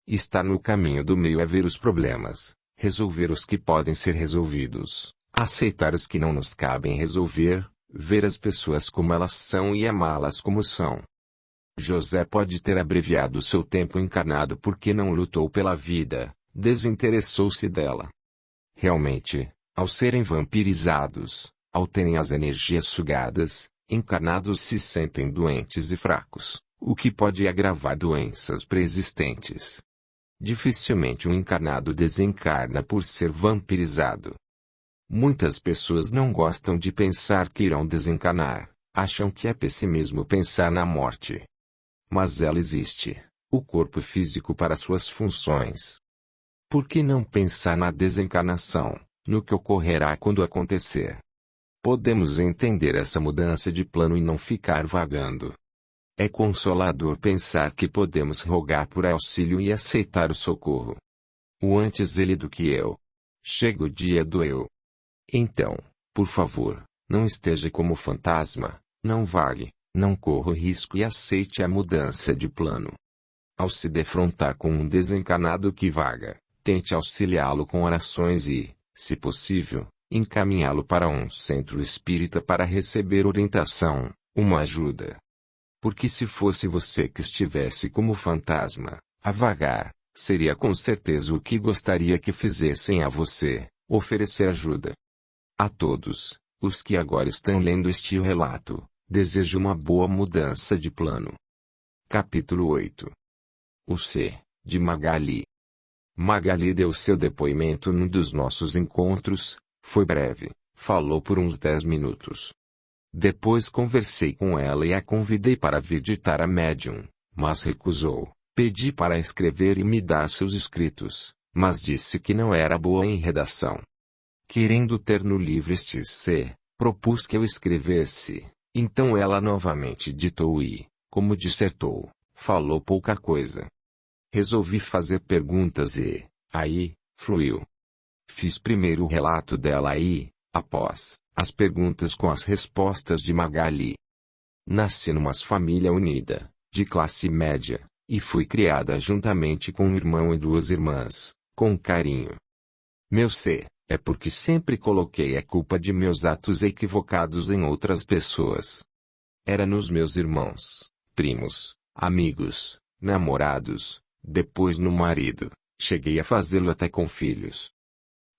Estar no caminho do meio é ver os problemas, resolver os que podem ser resolvidos, aceitar os que não nos cabem resolver, ver as pessoas como elas são e amá-las como são. José pode ter abreviado seu tempo encarnado porque não lutou pela vida, desinteressou-se dela. Realmente, ao serem vampirizados, ao terem as energias sugadas, encarnados se sentem doentes e fracos, o que pode agravar doenças pré-existentes. Dificilmente um encarnado desencarna por ser vampirizado. Muitas pessoas não gostam de pensar que irão desencarnar, acham que é pessimismo pensar na morte. Mas ela existe, o corpo físico para suas funções. Por que não pensar na desencarnação, no que ocorrerá quando acontecer? Podemos entender essa mudança de plano e não ficar vagando. É consolador pensar que podemos rogar por auxílio e aceitar o socorro. O antes ele do que eu. Chega o dia do eu. Então, por favor, não esteja como fantasma, não vague, não corra o risco e aceite a mudança de plano. Ao se defrontar com um desencarnado que vaga, tente auxiliá-lo com orações e, se possível, encaminhá-lo para um centro espírita para receber orientação, uma ajuda. Porque se fosse você que estivesse como fantasma, a vagar, seria com certeza o que gostaria que fizessem a você, oferecer ajuda. A todos, os que agora estão lendo este relato, desejo uma boa mudança de plano. Capítulo 8. O C, de Magali. Magali deu seu depoimento num dos nossos encontros, foi breve, falou por uns 10 minutos. Depois conversei com ela e a convidei para vir ditar a médium, mas recusou. Pedi para escrever e me dar seus escritos, mas disse que não era boa em redação. Querendo ter no livro este C, propus que eu escrevesse, então ela novamente ditou e, como dissertou, falou pouca coisa. Resolvi fazer perguntas e, aí, fluiu. Fiz primeiro o relato dela e, após, as perguntas com as respostas de Magali. Nasci numa família unida, de classe média, e fui criada juntamente com um irmão e 2 irmãs, com carinho. Meu ser, é porque sempre coloquei a culpa de meus atos equivocados em outras pessoas. Era nos meus irmãos, primos, amigos, namorados, depois no marido, cheguei a fazê-lo até com filhos.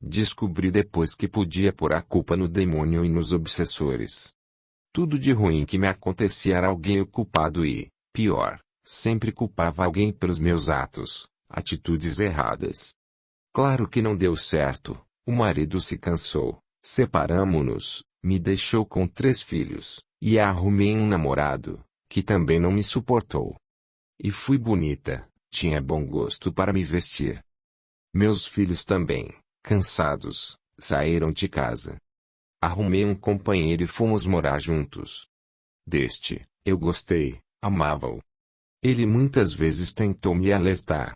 Descobri depois que podia pôr a culpa no demônio e nos obsessores. Tudo de ruim que me acontecia era alguém o culpado e, pior, sempre culpava alguém pelos meus atos, atitudes erradas. Claro que não deu certo, o marido se cansou, separamo-nos, me deixou com 3 filhos, e arrumei um namorado, que também não me suportou. E fui bonita, tinha bom gosto para me vestir. Meus filhos também. cansados, saíram de casa. Arrumei um companheiro e fomos morar juntos. Deste, eu gostei, amava-o. Ele muitas vezes tentou me alertar.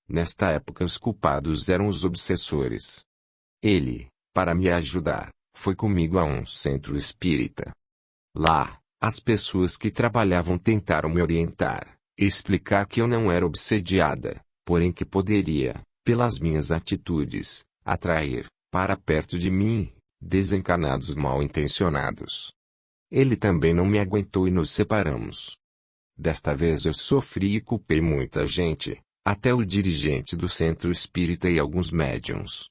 Nesta época os culpados eram os obsessores. Ele, para me ajudar, foi comigo a um centro espírita. Lá, as pessoas que trabalhavam tentaram me orientar, explicar que eu não era obsediada, porém que poderia, pelas minhas atitudes, atrair, para perto de mim, desencarnados mal-intencionados. Ele também não me aguentou e nos separamos. Desta vez eu sofri e culpei muita gente, até o dirigente do centro espírita e alguns médiuns.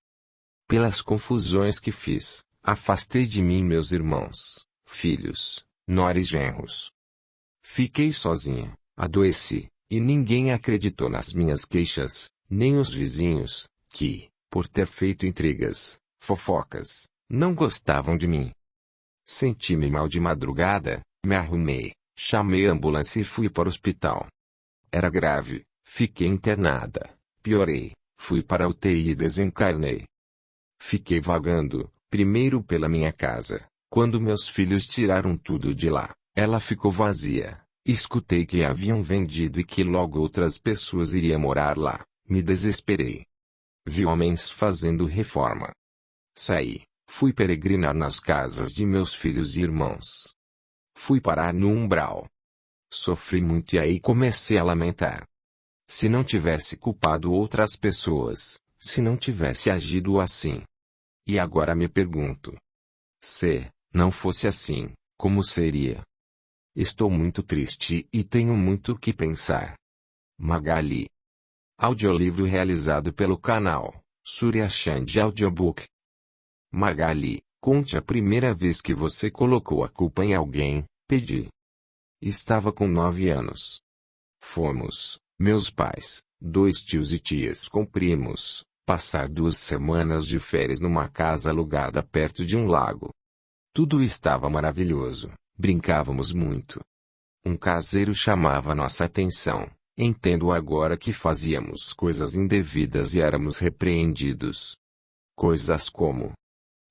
Pelas confusões que fiz, afastei de mim meus irmãos, filhos, nora e genros. Fiquei sozinha, adoeci, e ninguém acreditou nas minhas queixas, nem os vizinhos, que, por ter feito intrigas, fofocas, não gostavam de mim. Senti-me mal de madrugada, me arrumei, chamei a ambulância e fui para o hospital. Era grave, fiquei internada, piorei, fui para a UTI e desencarnei. Fiquei vagando, primeiro pela minha casa. Quando meus filhos tiraram tudo de lá, ela ficou vazia. Escutei que a haviam vendido e que logo outras pessoas iriam morar lá. Me desesperei. Vi homens fazendo reforma. Saí, fui peregrinar nas casas de meus filhos e irmãos. Fui parar no umbral. Sofri muito e aí comecei a lamentar. Se não tivesse culpado outras pessoas, se não tivesse agido assim. E agora me pergunto. Se não fosse assim, como seria? Estou muito triste e tenho muito o que pensar. Magali. Audiolivro realizado pelo canal Surya Chand Audiobook. Magali, conte a primeira vez que você colocou a culpa em alguém. Pedi. Estava com 9 anos. Fomos, meus pais, 2 tios e tias com primos, passar 2 semanas de férias numa casa alugada perto de um lago. Tudo estava maravilhoso, brincávamos muito. Um caseiro chamava nossa atenção. Entendo agora que fazíamos coisas indevidas e éramos repreendidos. Coisas como: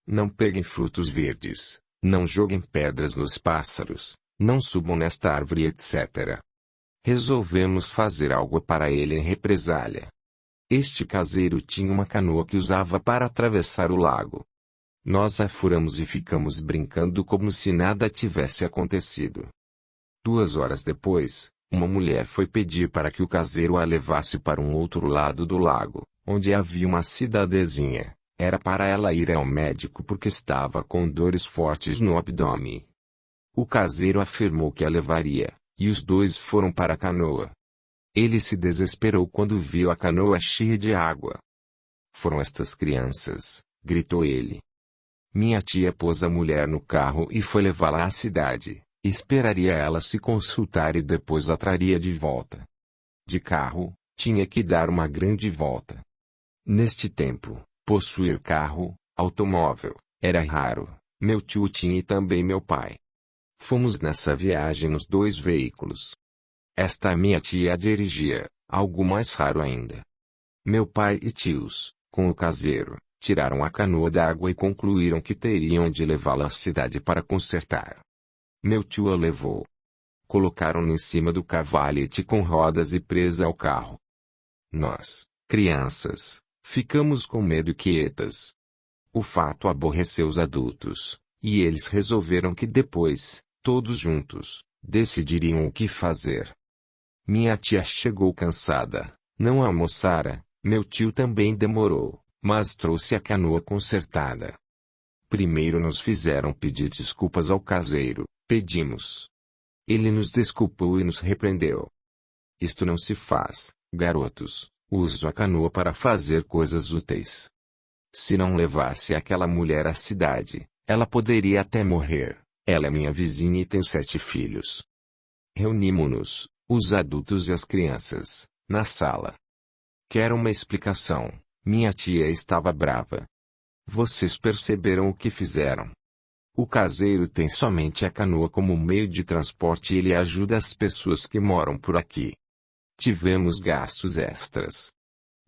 não peguem frutos verdes, não joguem pedras nos pássaros, não subam nesta árvore, etc. Resolvemos fazer algo para ele em represália. Este caseiro tinha uma canoa que usava para atravessar o lago. Nós a furamos e ficamos brincando como se nada tivesse acontecido. 2 horas depois, uma mulher foi pedir para que o caseiro a levasse para um outro lado do lago, onde havia uma cidadezinha. Era para ela ir ao médico porque estava com dores fortes no abdômen. O caseiro afirmou que a levaria, e os 2 foram para a canoa. Ele se desesperou quando viu a canoa cheia de água. Foram estas crianças, gritou ele. Minha tia pôs a mulher no carro e foi levá-la à cidade. Esperaria ela se consultar e depois a traria de volta. De carro, tinha que dar uma grande volta. Neste tempo, possuir carro, automóvel, era raro. Meu tio tinha e também meu pai. Fomos nessa viagem nos 2 veículos. Esta minha tia dirigia, algo mais raro ainda. Meu pai e tios, com o caseiro, tiraram a canoa da água e concluíram que teriam de levá-la à cidade para consertar. Meu tio a levou. Colocaram-no em cima do cavalete com rodas e presa ao carro. Nós, crianças, ficamos com medo e quietas. O fato aborreceu os adultos, e eles resolveram que depois, todos juntos, decidiriam o que fazer. Minha tia chegou cansada, não almoçara, meu tio também demorou, mas trouxe a canoa consertada. Primeiro nos fizeram pedir desculpas ao caseiro. Pedimos. Ele nos desculpou e nos repreendeu. Isto não se faz, garotos. Uso a canoa para fazer coisas úteis. Se não levasse aquela mulher à cidade, ela poderia até morrer. Ela é minha vizinha e tem 7 filhos. Reunimos-nos, os adultos e as crianças, na sala. Quero uma explicação. Minha tia estava brava. Vocês perceberam o que fizeram? O caseiro tem somente a canoa como meio de transporte e ele ajuda as pessoas que moram por aqui. Tivemos gastos extras.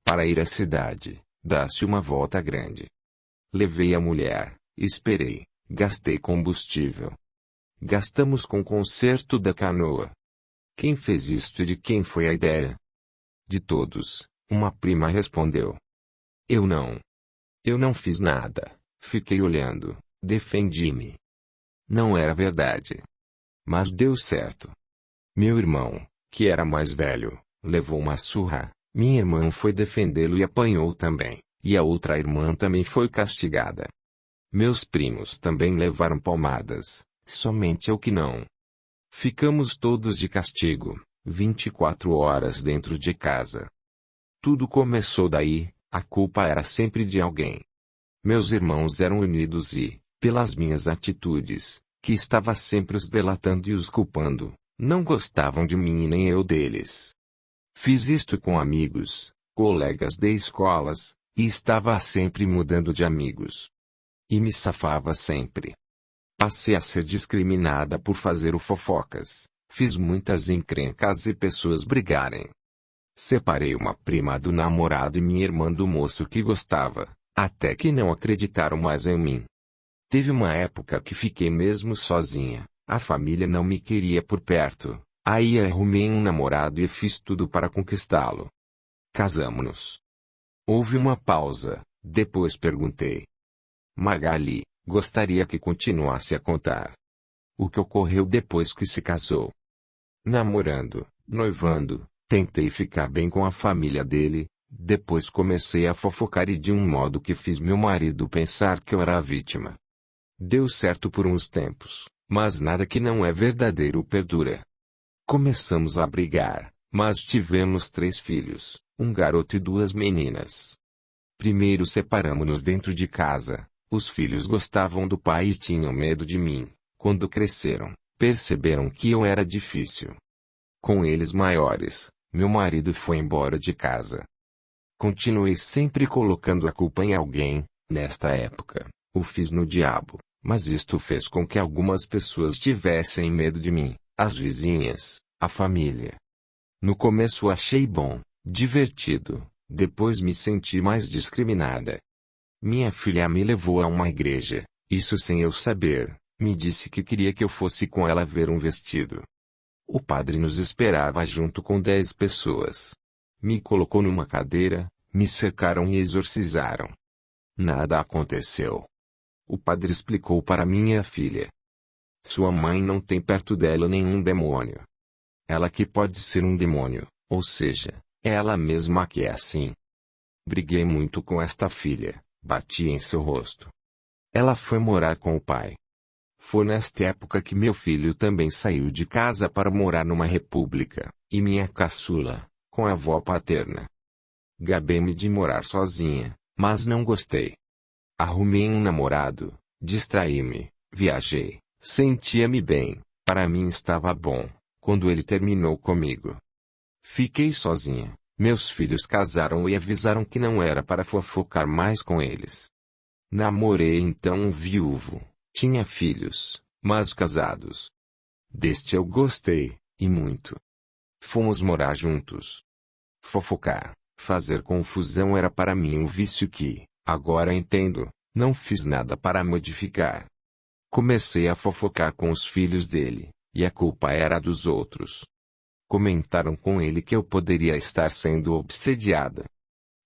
Para ir à cidade, Dá-se uma volta grande. Levei a mulher, esperei, gastei combustível. Gastamos com o conserto da canoa. Quem fez isto e de quem foi a ideia? De todos, uma prima respondeu. Eu não. Eu não fiz nada, fiquei olhando, defendi-me. Não era verdade. Mas deu certo. Meu irmão, que era mais velho, levou uma surra, minha irmã foi defendê-lo e apanhou também, e a outra irmã também foi castigada. Meus primos também levaram palmadas, somente eu que não. Ficamos todos de castigo, 24 horas dentro de casa. Tudo começou daí, a culpa era sempre de alguém. Meus irmãos eram unidos e, pelas minhas atitudes, que estava sempre os delatando e os culpando, não gostavam de mim e nem eu deles. Fiz isto com amigos, colegas de escolas, e estava sempre mudando de amigos. E me safava sempre. Passei a ser discriminada por fazer o fofocas, fiz muitas encrencas e pessoas brigarem. Separei uma prima do namorado e minha irmã do moço que gostava, até que não acreditaram mais em mim. Teve uma época que fiquei mesmo sozinha, a família não me queria por perto, aí arrumei um namorado e fiz tudo para conquistá-lo. Casamo-nos. Houve uma pausa, depois perguntei. Magali, gostaria que continuasse a contar. O que ocorreu depois que se casou? Namorando, noivando, tentei ficar bem com a família dele, depois comecei a fofocar e de um modo que fiz meu marido pensar que eu era a vítima. Deu certo por uns tempos, mas nada que não é verdadeiro perdura. Começamos a brigar, mas tivemos 3 filhos, um garoto e 2 meninas. Primeiro separamos-nos dentro de casa, os filhos gostavam do pai e tinham medo de mim. Quando cresceram, perceberam que eu era difícil. Com eles maiores, meu marido foi embora de casa. Continuei sempre colocando a culpa em alguém, nesta época, o fiz no diabo, mas isto fez com que algumas pessoas tivessem medo de mim, as vizinhas, a família. No começo achei bom, divertido, depois me senti mais discriminada. Minha filha me levou a uma igreja, isso sem eu saber, me disse que queria que eu fosse com ela ver um vestido. O padre nos esperava junto com 10 pessoas. Me colocou numa cadeira, me cercaram e exorcizaram. Nada aconteceu. O padre explicou para minha filha. Sua mãe não tem perto dela nenhum demônio. Ela que pode ser um demônio, ou seja, é ela mesma que é assim. Briguei muito com esta filha, bati em seu rosto. Ela foi morar com o pai. Foi nesta época que meu filho também saiu de casa para morar numa república, e minha caçula, com a avó paterna. Gabei-me de morar sozinha, mas não gostei. Arrumei um namorado, distraí-me, viajei, sentia-me bem, para mim estava bom, quando ele terminou comigo. Fiquei sozinha, meus filhos casaram e avisaram que não era para fofocar mais com eles. Namorei então um viúvo, tinha filhos, mas casados. Deste eu gostei, e muito. Fomos morar juntos. Fofocar, fazer confusão era para mim um vício que, agora entendo, não fiz nada para modificar. Comecei a fofocar com os filhos dele, e a culpa era dos outros. Comentaram com ele que eu poderia estar sendo obsediada.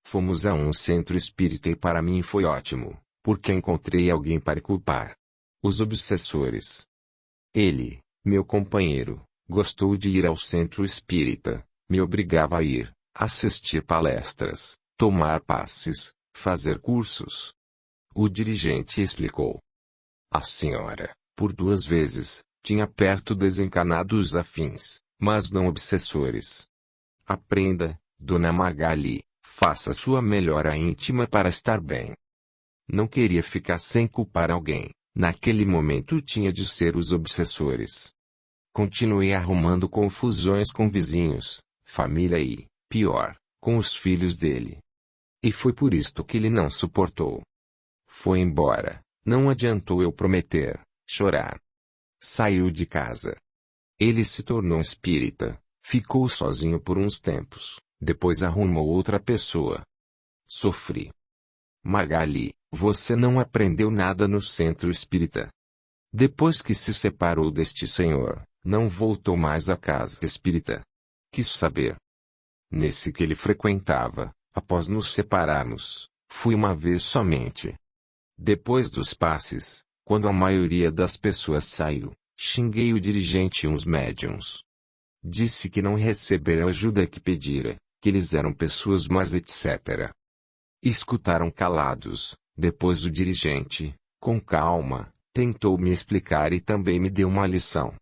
Fomos a um centro espírita e para mim foi ótimo, porque encontrei alguém para culpar. Os obsessores. Ele, meu companheiro, gostou de ir ao centro espírita, me obrigava a ir, assistir palestras, tomar passes, fazer cursos. O dirigente explicou. A senhora, por 2 vezes, tinha perto desencarnados afins, mas não obsessores. Aprenda, Dona Magali, faça sua melhora íntima para estar bem. Não queria ficar sem culpar alguém, naquele momento tinha de ser os obsessores. Continuei arrumando confusões com vizinhos, família e, pior, com os filhos dele. E foi por isto que ele não suportou. Foi embora, não adiantou eu prometer, chorar. Saiu de casa. Ele se tornou espírita, ficou sozinho por uns tempos, depois arrumou outra pessoa. Sofri. Magali, você não aprendeu nada no centro espírita. Depois que se separou deste senhor, não voltou mais à casa espírita. Quis saber. Nesse que ele frequentava, após nos separarmos, fui uma vez somente. Depois dos passes, quando a maioria das pessoas saiu, xinguei o dirigente e uns médiuns. Disse que não receberam a ajuda que pedira, que eles eram pessoas más, etc. Escutaram calados. Depois o dirigente, com calma, tentou me explicar e também me deu uma lição.